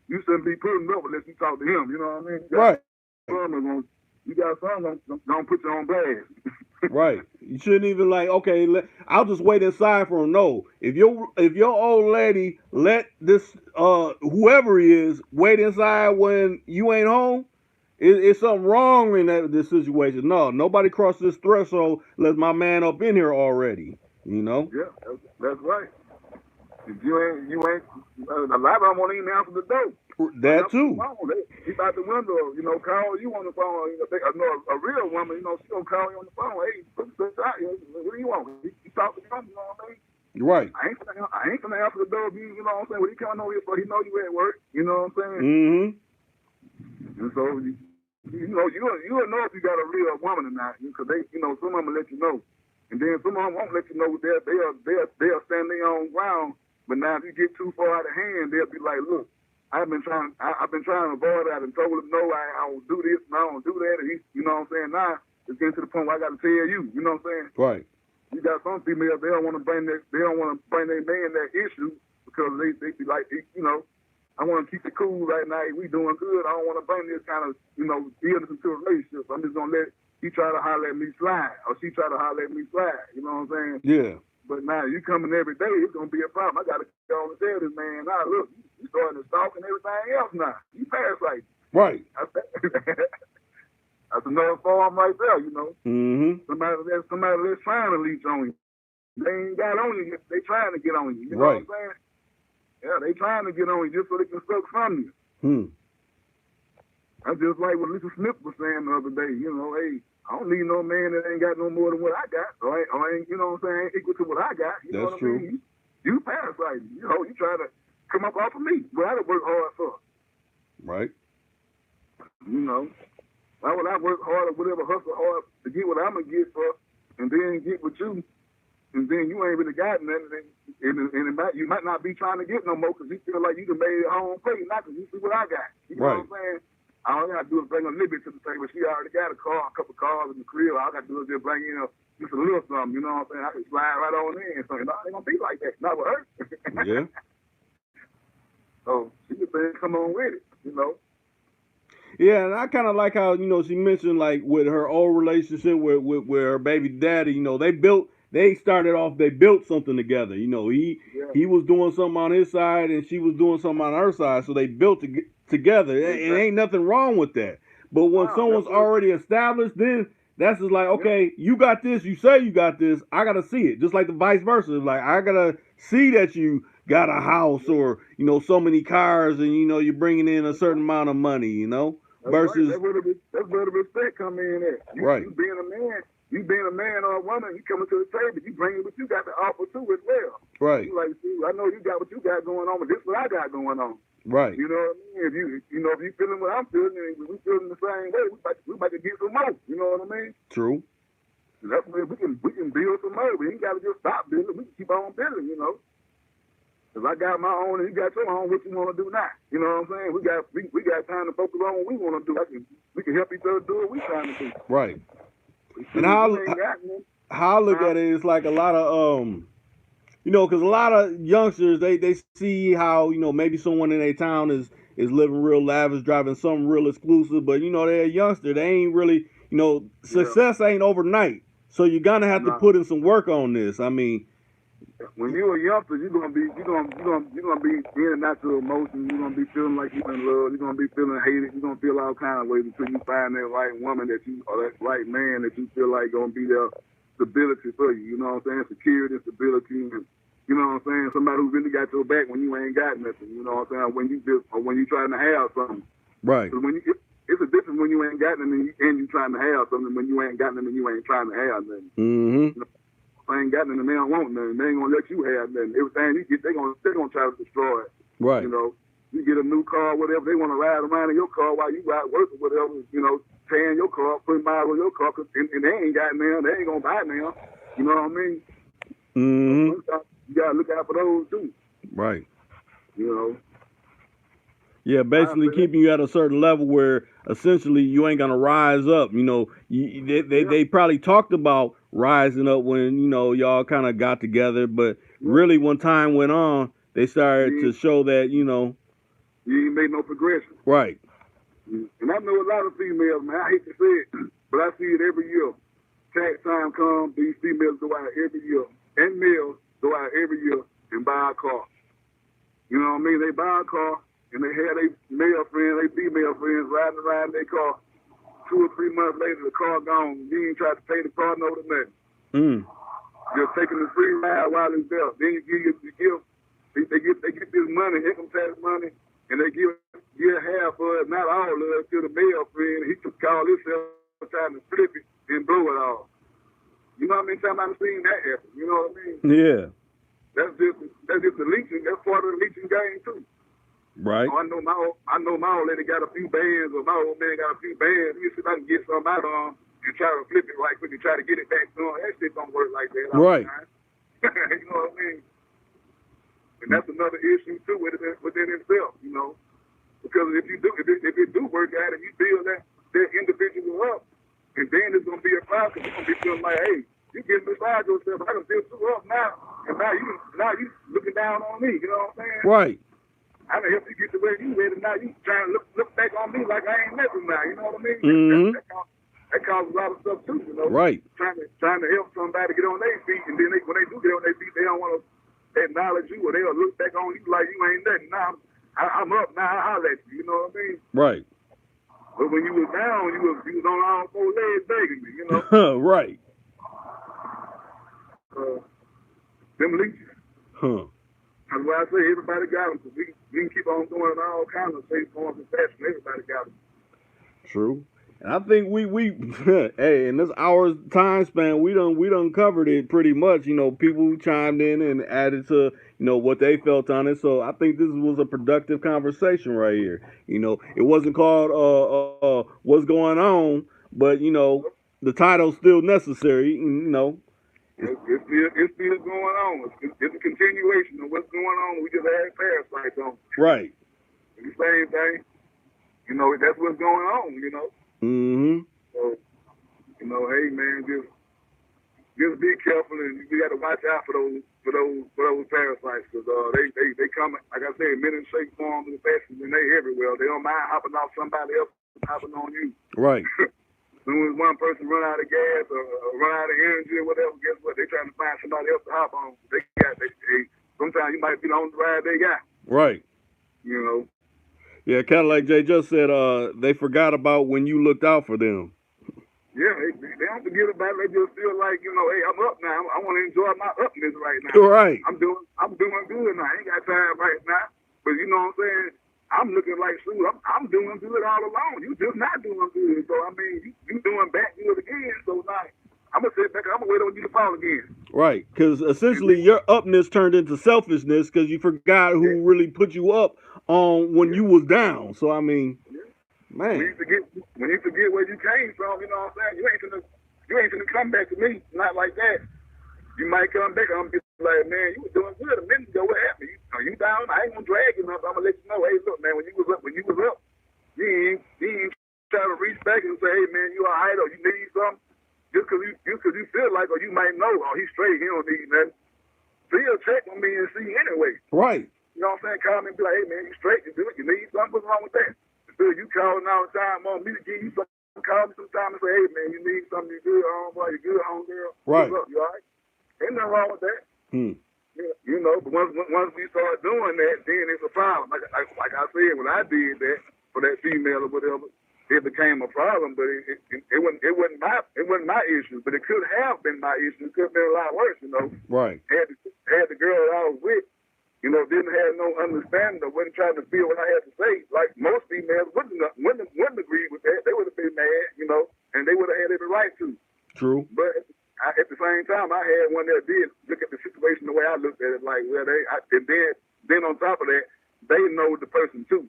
You shouldn't be putting up unless you talk to him. You know what I mean? Right. You got some gonna put you on blast. Right. You shouldn't even okay, I'll just wait inside for him. No. If your old lady let this whoever he is wait inside when you ain't home, it's something wrong in this situation. No, nobody crossed this threshold. Let my man up in here already. Yeah, that's right. If you ain't. A lot of them won't even answer the door. That too. He's out the window, call you on the phone. A real woman, she gonna call you on the phone. Hey, what do you want? You talk to him, you know what I mean? Right. I ain't gonna answer the door. You know what I'm saying? What he coming over here for? He know you at work. You know what I'm saying? Mm-hmm. And so you'll know if you got a real woman or not, because they, some of them will let you know, and then some of them won't let you know. They'll stand their own ground. But now if you get too far out of hand, they'll be like, look, I've been trying to avoid that and told him no, I don't do this and I don't do that. And you know what I'm saying? Now it's getting to the point where I got to tell you. You know what I'm saying? Right. You got some females, they don't want to bring their man that issue because they be like, I want to keep it cool right now. We doing good. I don't want to bring this kind of illness into a relationship. I'm just gonna let he try to holler at me slide or she try to holler at me slide. You know what I'm saying? Yeah. But now you coming every day, it's gonna be a problem. I gotta go and tell this man, now look, you starting to stalk and everything else now. You parasite. Right. That's another form right there, Mm-hmm. Somebody that's trying to leech on you. They ain't got on you, they trying to get on you. You know what I'm saying? Yeah, they trying to get on you just so they can suck from you. That's just like what Lisa Smith was saying the other day, hey, I don't need no man that ain't got no more than what I got. Or ain't, you know what I'm saying, ain't equal to what I got. You know what I mean? You parasiting. You trying to come up off of me. But I done work hard for. Right. Why would I work hard or whatever, hustle hard to get what I'm going to get for, and then get with you, and then you ain't really got nothing, and you might not be trying to get no more because you feel like you done made it home plate, not because you see what I got. You know what I'm saying? All I gotta do is bring a little bit to the table. She already got a couple cars in the crib. All I gotta do is just bring in just a little something. You know what I'm saying? I can slide right on in. So it ain't gonna be like that. Not with her. Yeah. So she just saying, come on with it. Yeah, and I kind of like how she mentioned like with her old relationship with her baby daddy. They built something together. He was doing something on his side and she was doing something on her side. So they built together. Exactly. And ain't nothing wrong with that. But when someone's already established, then that's just like, okay, you got this, you say you got this, I gotta see it. Just like the vice versa. Like I gotta see that you got a house or, so many cars and you're bringing in a certain amount of money, versus that's where the respect come in at. You being a man or a woman, you coming to the table, you bringing what you got to offer too as well. Right. You like, see, I know you got what you got going on, but this is what I got going on. Right. You know what I mean? If you feeling what I'm feeling, and we feeling the same way, we about to get some more. You know what I mean? True. That's where we can build some more. We ain't got to just stop building. We can keep on building. Because I got my own and you got your own. What you want to do now? You know what I'm saying? We got time to focus on what we want to do. We can help each other do what we trying to do. Right. And You ain't got none. how I look at it is like a lot of because a lot of youngsters they see how maybe someone in their town is living real lavish, driving something real exclusive, but they're a youngster. They ain't really success ain't overnight. So you're gonna have to Nah. put in some work on this. I mean, When you're a youngster, you're gonna be in and out your emotions. You're gonna be feeling like you're in love. You're gonna be feeling hated. You're gonna feel all kind of ways until you find that right woman or that right man that you feel like gonna be there stability for you. You know what I'm saying? Security, stability, and you know what I'm saying? Somebody who really got your back when you ain't got nothing. You know what I'm saying? When you trying to have something. right. Because it's a difference when you ain't got nothing and you trying to have something. When you ain't got nothing and you ain't trying to have nothing. Mm-hmm. You know, if I ain't got nothing, they don't want nothing. They ain't gonna let you have nothing. Everything you get, they gonna try to destroy it. Right. You know, you get a new car, whatever. They want to ride around in your car while you out working, whatever. You know, tearing your car, putting miles on your car, and they ain't got now. They ain't gonna buy now. You know what I mean? Mm-hmm. So you gotta look out for those too. Right. You know. Yeah, basically keeping you at a certain level where essentially you ain't gonna rise up. They probably talked about rising up when y'all kind of got together, but really when time went on, they started to show that you ain't made no progression. Right. And I know a lot of females, man. I hate to say it, but I see it every year. Tax time comes, these females go out every year, and males go out every year and buy a car. You know what I mean? They buy a car. And they had their male friends, their female friends riding around their car. 2 or 3 months later, the car gone. You ain't tried to pay the car note or nothing. Just taking the free ride while it's there. Then you give they get this money, income tax money, and they give half of it, not all of it, to the male friend. He can call himself trying to flip it and blow it all. You know what I mean? I've seen that happen. You know what I mean? Yeah. That's just the leeching. That's part of the leeching game too. Right. I know my old lady got a few bands, or my old man got a few bands. You see if I can get something out of them and try to flip it right quick and try to get it back to them. That shit don't work like that. Right. You know what I mean? And that's another issue too within itself, because if it do work out and you build that individual up, and then it's gonna be a problem. You're gonna be feeling like, hey, you getting beside yourself. I done built you up now, and now you looking down on me. You know what I'm saying? Right. I done help you get to where you at, and now you trying to look back on me like I ain't nothing now. You know what I mean? Mm-hmm. That causes a lot of stuff too. Right. Trying to help somebody get on their feet, and then when they do get on their feet, they don't want to acknowledge you, or they'll look back on you like you ain't nothing. Now I'm up. Now I'll let you. You know what I mean? Right. But when you was down, you was on all 4 legs begging me. Right. Them leeches. Huh. That's why I say everybody got them. We can keep on going in all kinds of safe forms and fashion. Everybody got them. True. And I think we hey, in this hour's time span, we done covered it pretty much. People chimed in and added to what they felt on it. So I think this was a productive conversation right here. It wasn't called what's going on, but the title's still necessary. It's still going on. It's a continuation of what's going on. We just had parasites on. Right. It's the same thing. That's what's going on. Mm-hmm. So, hey man, just be careful, and you got to watch out for those parasites, because they come, like I said, many shape, forms, and fashions, and they everywhere. They don't mind hopping off somebody else, hopping on you. Right. As soon as one person run out of gas or run out of energy or whatever, guess what? They're trying to find somebody else to hop on. Sometimes you might be the only ride they got. Right. Yeah, kind of like Jay just said, they forgot about when you looked out for them. Yeah, they don't forget about it. They just feel like, hey, I'm up now. I want to enjoy my upness right now. Right. I'm doing good now. I ain't got time right now. But you know what I'm saying? I'm looking like, shoot, I'm doing good all along. You just not doing good. So, I mean, you doing back good again. So, now, I'm going to sit back. I'm going to wait on you to fall again. Right. Because essentially your upness turned into selfishness because you forgot who really put you up on when you was down. So, I mean, man. When you forget where you came from, you know what I'm saying? You ain't gonna come back to me. Not like that. You might come back and I'm just like, man, you was doing good a minute ago. What happened? Are you down? I ain't gonna drag you enough. I'm gonna let you know, hey, look, man, when you was up, you ain't try to reach back and say, hey, man, you all right, or you need something. just cause you feel like, or you might know, oh, he's straight, he don't need nothing. Still check on me and see anyway. Right. You know what I'm saying? Call me and be like, hey man, you straight, you do it, you need something, what's wrong with that? Instead of you calling all the time on me to give you something, call me sometime and say, hey man, you need something, you good, homeboy, you good, homegirl. Right. What's up, you all right? Ain't nothing wrong with that. You know, but once we start doing that, then it's a problem. Like I said, when I did that for that female or whatever, it became a problem. But it wasn't my issue. But it could have been my issue. It could have been a lot worse. You know. Right. Had the girl that I was with, you know, didn't have no understanding or wasn't trying to feel what I had to say. Like most females wouldn't agree with that. They would have been mad, you know, and they would have had every right to. True. But at the same time, I had one that did look at the situation the way I looked at it. Like, well, and then on top of that, they know the person too.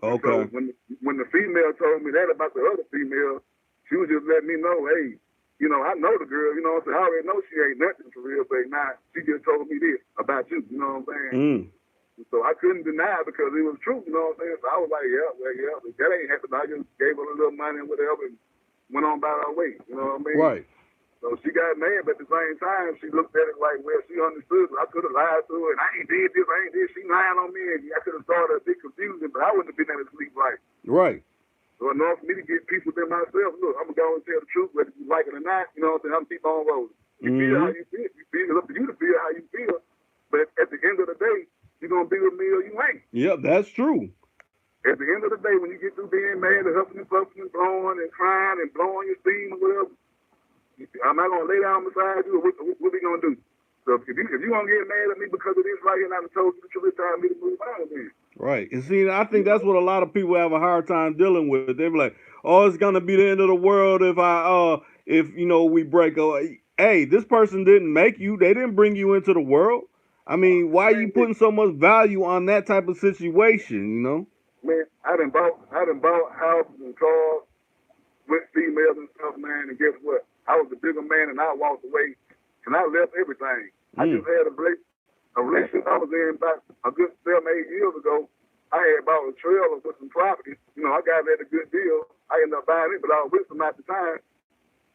Okay. So when the female told me that about the other female, she was just letting me know, hey, you know, I know the girl, you know what I'm saying? I already know she ain't nothing for real, but now she just told me this about you, you know what I'm saying? So I couldn't deny it because it was true, you know what I'm saying? So I was like, yeah, but that ain't happened. I just gave her a little money and whatever and went on about our way, you know what I mean? Right. So she got mad, but at the same time, she looked at it like, well, she understood. I could have lied to her, and I ain't did this, I ain't did. She lying on me, and I could have started a big confusion, but I wouldn't have been able to sleep right. Right. So in order for me to get peace within myself, look, I'm going to go and tell the truth, whether you like it or not, you know what I'm saying? I'm keep on rolling. You feel how you feel. It's up to you to feel how you feel. But at the end of the day, you're going to be with me or you ain't. Yep, that's true. At the end of the day, when you get through being mad and huffing and puffing and blowing and crying and blowing your steam or whatever, I'm not going to lay down beside you. What we going to do? So if you going to get mad at me because of this right here, and I told you the truth, it's time for me to move on then. Right. And see, I think that's what a lot of people have a hard time dealing with. They're like, oh, it's going to be the end of the world if you know, we break up. Hey, this person didn't make you. They didn't bring you into the world. I mean, why are you putting so much value on that type of situation, you know? Man, I done bought houses and cars with females and stuff, man, and guess what? I was a bigger man and I walked away and I left everything. I just had a relationship I was in about a good 7-8 years ago. I had bought a trailer with some property. You know, I got it at a good deal. I ended up buying it, but I was with them at the time.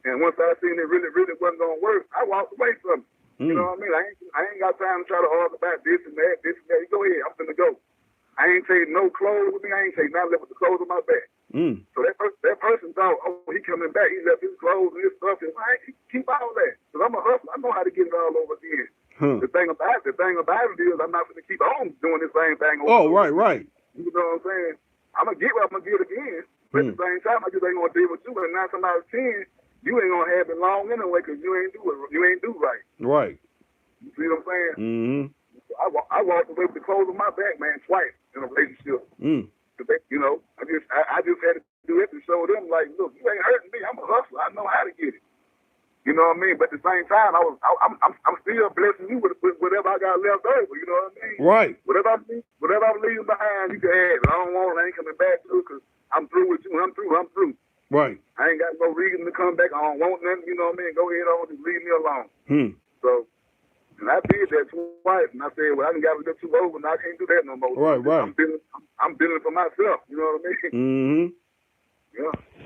And once I seen it really wasn't going to work, I walked away from it. You know what I mean? I ain't got time to try to argue about this and that. You go ahead. I'm finna go. I ain't taking no clothes with me. I ain't taking nothing with the clothes on my back. So that person thought, oh, he coming back. He left his clothes and his stuff. And I ain't keep all that. Because I'm a hustler. I know how to get it all over again. The thing about it is I'm not going to keep on doing this same thing over right. You know what I'm saying? I'm going to get what I'm going to get again. But at the same time, I just ain't going to deal with you. And 9 times out of 10, you ain't going to have it long anyway because you ain't do right. Right. You see what I'm saying? I walked away with the clothes on my back, man, twice in a relationship. You know, I just had to do it to show them, like, look, you ain't hurting me. I'm a hustler. I know how to get it. You know what I mean? But at the same time, I'm still blessing you with whatever I got left over. You know what I mean? Right. Whatever I'm leaving behind, you can have it. I don't want it. I ain't coming back to it because I'm through with you. I'm through. Right. I ain't got no reason to come back. I don't want nothing. You know what I mean? Go ahead on. Just leave me alone. So. And I did that twice, and I said, well, I done got a little too old, and I can't do that no more. Right. I'm dealing for myself. You know what I mean?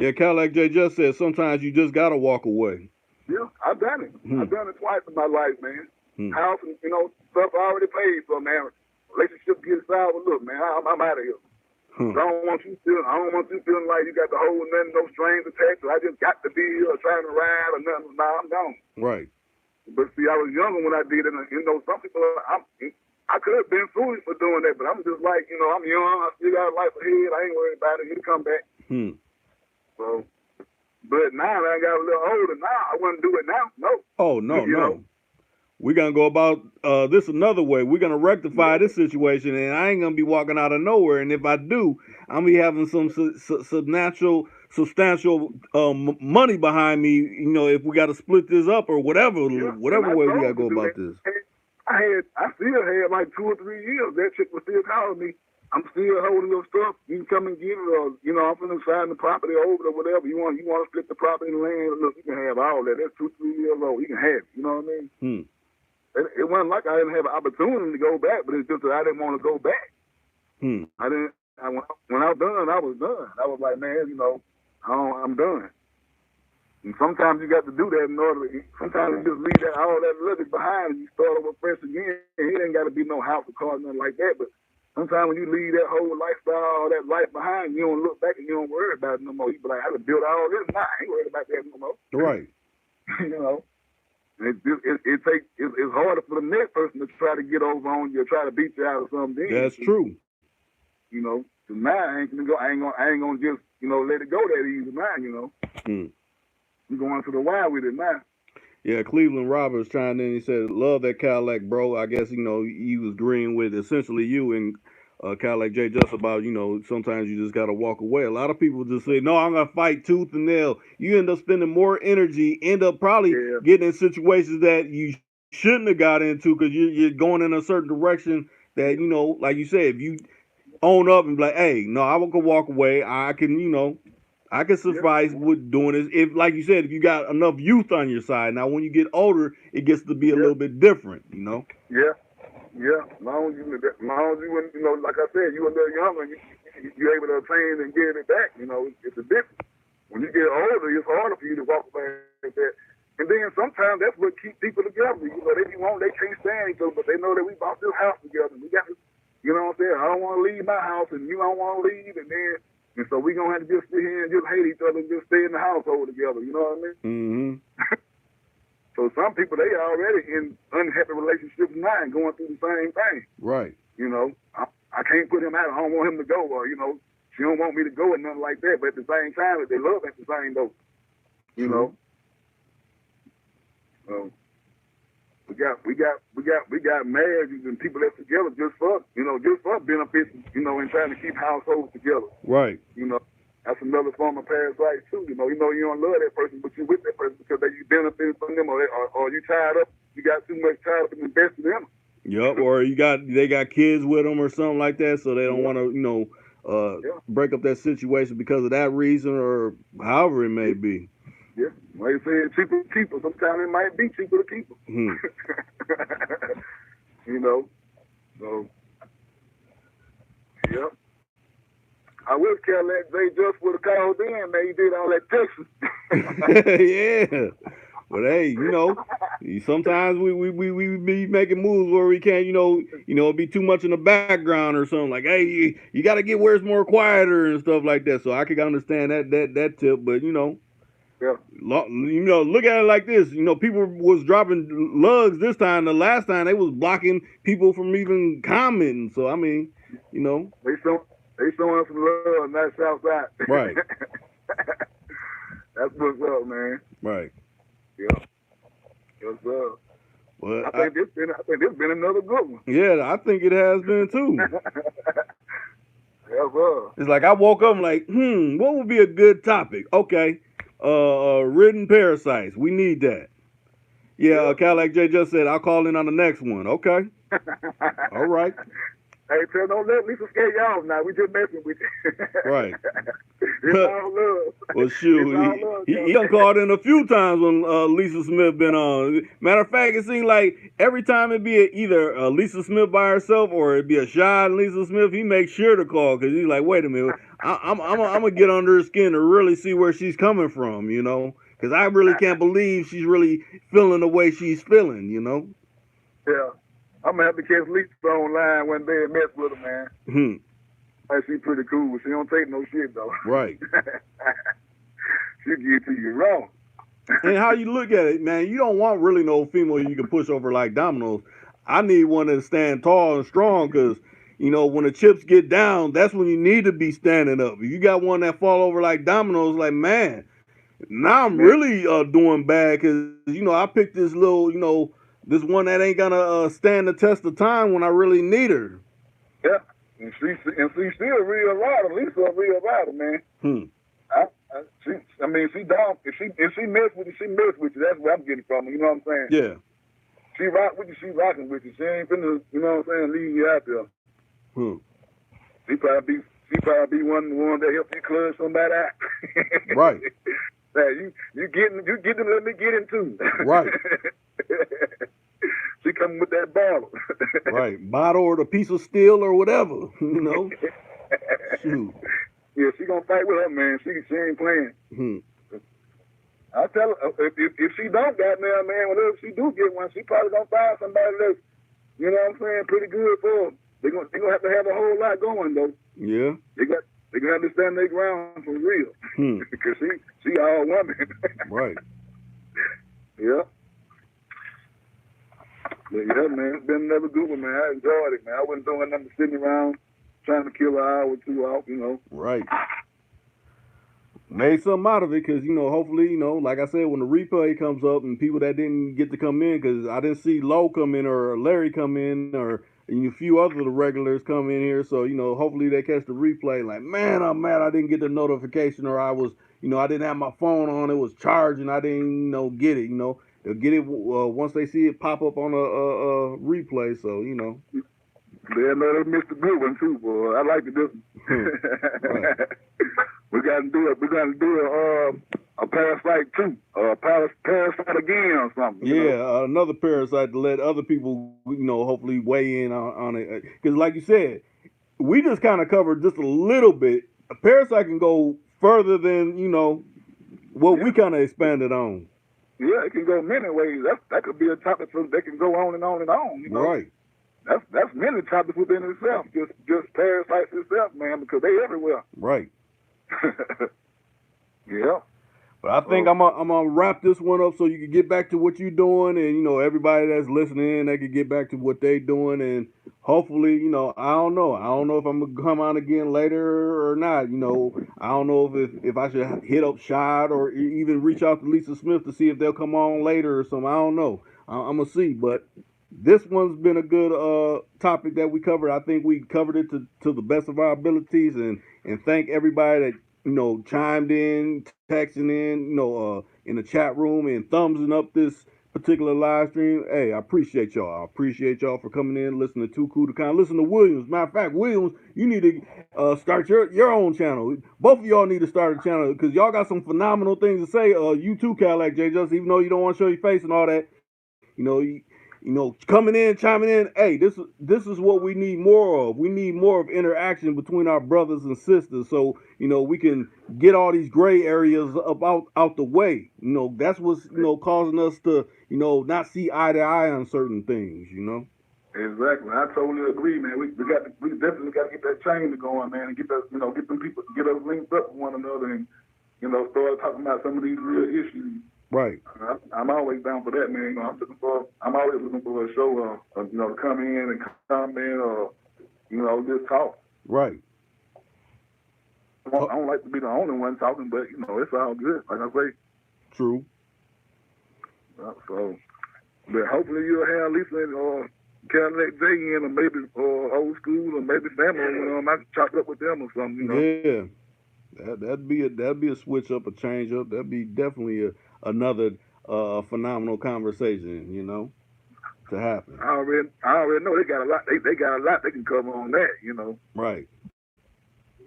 Yeah, Cadillac J just said sometimes you just got to walk away. Yeah, I've done it. I've done it twice in my life, man. House and, you know, stuff already paid for, man. Relationship gets sour. Look, man, I'm out of here. I don't want you feeling like you got to hold nothing, no strings attached. I just got to be here trying to ride or nothing. Nah, I'm gone. Right. But see, I was younger when I did it. And, you know, some people, I could have been foolish for doing that, but I'm just like, you know, I'm young. I still got a life ahead. I ain't worried about it. He'll come back. So, but now that I got a little older, now I wouldn't do it now. No. Oh, no. We're going to go about this another way. We're going to rectify this situation, and I ain't going to be walking out of nowhere. And if I do, I'm going to be having some substantial money behind me, you know, if we got to split this up or whatever way we got to go about this. I still had like 2 or 3 years. That chick was still calling me. I'm still holding your stuff. You can come and get it, or, you know, I'm going to sign the property over or whatever. You want to split the property and land? Look, you can have all that. That's 2, 3 years old. You can have it. You know what I mean? It wasn't like I didn't have an opportunity to go back, but it's just that I didn't want to go back. When I was done, I was done. I was like, man, you know, I'm done. And sometimes you got to do that in order. Sometimes you just leave that all that luggage behind and you start over fresh again. It ain't got to be no house or car, nothing like that. But sometimes when you leave that whole lifestyle, all that life behind, you don't look back and you don't worry about it no more. You be like, I done built all this. Nah, I ain't worried about that no more. Right. You know, it's harder for the next person to try to get over on you, or try to beat you out of something. That's true. You know, cause now I ain't gonna just let it go that easy now. You know. I'm going to the wild with it now. Yeah, Cleveland Roberts chimed in. He said, "Love that Cadillac, bro." I guess he was agreeing with essentially you and Cadillac J just about sometimes you just gotta walk away. A lot of people just say, "No, I'm gonna fight tooth and nail." You end up spending more energy, end up probably getting in situations that you shouldn't have got into because you're going in a certain direction that like you said, if you own up and be like, "Hey, no, I will go walk away. I can suffice with doing this." If, like you said, if you got enough youth on your side. Now, when you get older, it gets to be a little bit different, Yeah. As long as you, like I said, you a little younger, you're able to obtain and get it back. It's a difference. When you get older, it's harder for you to walk away like that. And then sometimes that's what keeps people together. They can't stand each other, but they know that we bought this house together. We got to, what I'm saying? I don't want to leave my house, and you don't want to leave, and so we gonna have to just sit here and just hate each other and just stay in the household together. You know what I mean? Mm-hmm. So some people, they already in unhappy relationships now and going through the same thing. Right. I can't put him out. I don't want him to go, or she don't want me to go or nothing like that. But at the same time, they love at the same though. So we got marriages and people that's together just for benefits, and trying to keep households together. Right. That's another form of parasite too. You don't love that person, but you with that person because you benefit from them, or you tied up. You got too much tied up and invested in them. Yep. Or they got kids with them or something like that, so they don't want to break up that situation because of that reason or however it may be. Yeah, like I said, cheaper. Sometimes it might be cheaper to keep them. So yep. I wish Cadillac J just would have called in, man. He did all that Yeah. Texas. But hey, sometimes we be making moves where we can't, be too much in the background or something. Like, hey, you got to get where it's more quieter and stuff like that. So I can understand that tip, but yeah. Look at it like this. People was dropping lugs this time. The last time they was blocking people from even commenting. So I mean, They showing us some love on that south side. Right. That's what's up, man. Right. Yeah. What's up? Well, I think this been another good one. Yeah, I think it has been too. Yes, sir. It's like I woke up like, what would be a good topic? Okay. Written parasites. We need that. Yeah, Cadillac J just said I'll call in on the next one. Okay. All right. Hey, don't let Lisa scare you off now. We just messing with you. Right. It's all love. Well, shoot, he done called in a few times when Lisa Smith been on. Matter of fact, it seemed like every time it be either Lisa Smith by herself or it be a shot and Lisa Smith, he makes sure to call because he's like, wait a minute, I'm gonna get under her skin to really see where she's coming from, because I really can't believe she's really feeling the way she's feeling, Yeah. I'm going to have to catch Lisa online one day and mess with her, man. She's pretty cool. She don't take no shit, though. Right. She'll give it to you wrong. And how you look at it, man, you don't want really no female you can push over like dominoes. I need one that stand tall and strong because, when the chips get down, that's when you need to be standing up. If you got one that fall over like dominoes, like, man, now I'm really doing bad because, I picked this little, this one that ain't gonna stand the test of time when I really need her. Yeah, and she's still a real rider. Lisa a real rider, man. She down. If she mess with you, she mess with you. That's where I'm getting from her. You know what I'm saying? Yeah. She rock with you. She rocking with you. She ain't finna, what I'm saying, leave you out there. She probably be one that help you club somebody out. Right. You getting them, let me get in too. Right. She coming with that bottle. Right. Bottle or the piece of steel or whatever, Shoot. Yeah, she gonna fight with her, man. She ain't playing. I tell her if she don't got there, man, whenever she do get one, she probably gonna find somebody that's, you know what I'm saying, pretty good for her. They gonna have to have a whole lot going though. Yeah. They gotta understand their ground for real. Because she all woman. Right. Yeah. But yeah, man, it's been another good one, man. I enjoyed it, man. I wasn't doing nothing sitting around trying to kill an hour or two off, you know. Right. Made something out of it because, you know, hopefully, you know, like I said, when the replay comes up and people that didn't get to come in, because I didn't see Lowe come in or Larry come in or a few other the regulars come in here. So, you know, hopefully they catch the replay like, man, I'm mad I didn't get the notification, or I was, you know, I didn't have my phone on. It was charging. I didn't, you know, get it, you know. They'll get it once they see it pop up on a replay. So, you know. They'll know they missed a good one too, boy. I like this one. We're gonna do a parasite too, parasite again or something. Yeah, another parasite to let other people, you know, hopefully weigh in on it. Because, like you said, we just kind of covered just a little bit. A parasite can go further than, you know, what we kind of expanded on. Yeah, it can go many ways. That could be a topic that can go on and on and on. You know? Right. That's many topics within itself. Just parasites itself, man, because they everywhere. Right. Yeah. But I think I'm gonna wrap this one up so you can get back to what you're doing, and you know everybody that's listening, they can get back to what they doing, and hopefully, you know, I don't know if I'm gonna come on again later or not. You know, I don't know if I should hit up Shad or even reach out to Lisa Smith to see if they'll come on later or something. I don't know. I'm gonna see, but this one's been a good topic that we covered. I think we covered it to the best of our abilities, and thank everybody that, you know, chimed in, texting in, you know, in the chat room and thumbsing up this particular live stream. Hey, I appreciate y'all. I appreciate y'all for coming in, listening to Too Cool to Kind. Listen to Williams. Matter of fact, Williams, you need to start your own channel. Both of y'all need to start a channel because y'all got some phenomenal things to say. You too, Cadillac J. Just even though you don't want to show your face and all that, you know, coming in, chiming in. Hey, this is what we need more of. We need more of interaction between our brothers and sisters, so you know we can get all these gray areas out the way. You know, that's what's, you know, causing us to, you know, not see eye to eye on certain things. You know. Exactly. I totally agree, man. We definitely got to get that chain going, man, and get us linked up with one another, and you know, start talking about some of these real issues. Right. I'm always down for that, man. You know, I'm always looking for a show, you know, to come in and comment or, you know, just talk. Right. I don't like to be the only one talking, but you know, it's all good. Like I say. True. So, but hopefully you'll have Lisa or Cadillac J in, or maybe old school, or maybe family. You know, I chop up with them or something. You know. Yeah. That'd be a switch up, a change up. That'd be definitely another phenomenal conversation, you know, to happen. I already know they got a lot. They got a lot they can cover on that, you know. Right.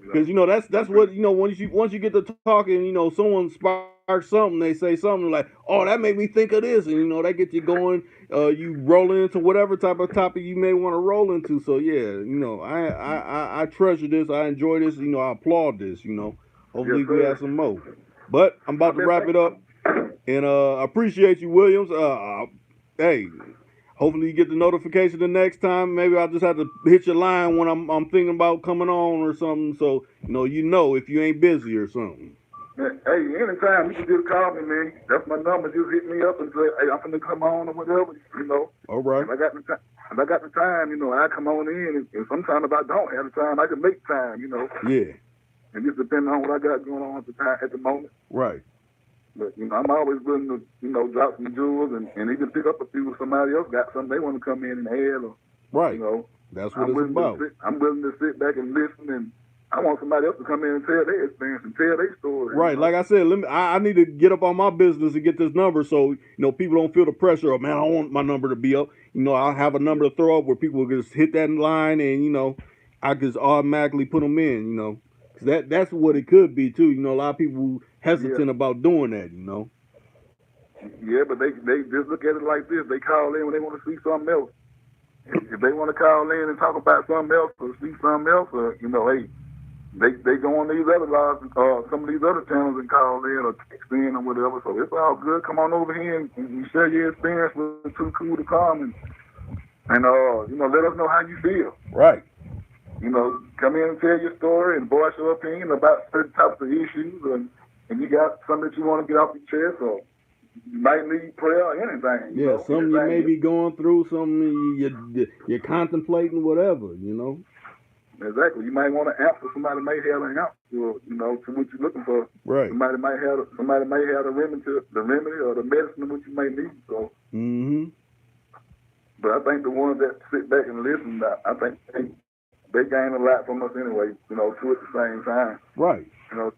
Because you know that's what, you know, once you get to talking, you know, someone sparks something, they say something like, oh, that made me think of this, and you know that gets you going. You roll into whatever type of topic you may want to roll into. So yeah, you know, I treasure this. I enjoy this. You know, I applaud this. You know, hopefully we have some more. But I'm about to wrap it up, and I appreciate you, Williams. Hey. Hopefully you get the notification the next time. Maybe I'll just have to hit your line when I'm thinking about coming on or something. So, you know if you ain't busy or something. Hey, anytime you can just call me, man. That's my number. Just hit me up and say, hey, I'm gonna come on or whatever, you know. All right. If I got the time, you know, I come on in. And sometimes if I don't have the time, I can make time, you know. Yeah. And just depending on what I got going on at the moment. Right. But, you know, I'm always willing to, you know, drop some jewels and even pick up a few if somebody else got something they want to come in and add. Or, right. You know, that's what it's about. I'm willing to sit back and listen, and I want somebody else to come in and tell their experience and tell their story. Right. You know? Like I said, I need to get up on my business and get this number so, you know, people don't feel the pressure of, man, I want my number to be up. You know, I'll have a number to throw up where people will just hit that line and, you know, I just automatically put them in, you know. That's what it could be, too. You know, a lot of people hesitant about doing that, you know. Yeah, but they just look at it like this. They call in when they want to see something else. If they want to call in and talk about something else or see something else, or, you know, hey, they go on these other lives, some of these other channels and call in or text in or whatever. So it's all good. Come on over here and share your experience with Too Cool to Come and let us know how you feel. Right. Come in and tell your story and voice your opinion about certain types of issues, and you got something that you want to get off your chest, or you might need prayer or anything. Yeah, something you may be going through, something you're contemplating, whatever. Exactly. You might want to answer. Somebody may have an answer, to what you're looking for. Right. Somebody may have the remedy or the medicine what you may need. So. But I think the ones that sit back and listen, I think they gain a lot from us anyway. Too at the same time. Right.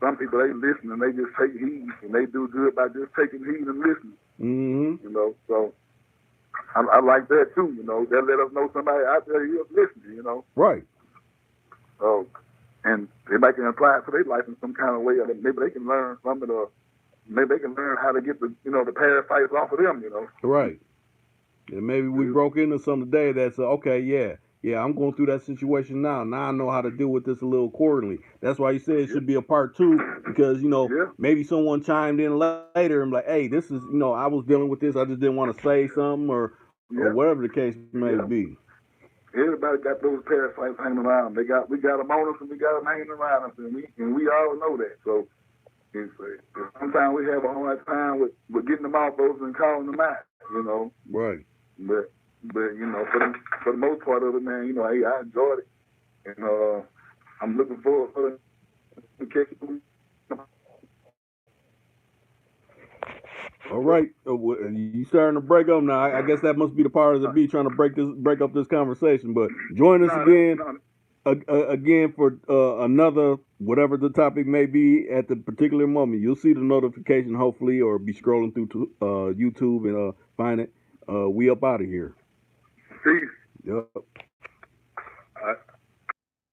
Some people they listen and they just take heed and they do good by just taking heed and listening. So I like that too. That let us know somebody out there is listening. Right. So, and everybody can apply it to their life in some kind of way, or maybe they can learn something, or maybe they can learn how to get the parasites off of them. Right. And maybe we broke into something today that's okay. Yeah, I'm going through that situation now. Now I know how to deal with this a little accordingly. That's why you said it should be a part 2, because maybe someone chimed in later and like, hey, this is I was dealing with this. I just didn't want to say something or whatever the case may be. Everybody got those parasites hanging around. We got them on us and we got them hanging around us, and we all know that. So sometimes we have a hard time with getting them off those and calling them out. Right. But for the most part of it, man, hey, I enjoyed it, and I'm looking forward for the catch. All right, you starting to break up now. I guess that must be the part of the B trying to break up this conversation. But join us again for another, whatever the topic may be at the particular moment. You'll see the notification hopefully, or be scrolling through YouTube and find it. We up out of here. Peace. Yep.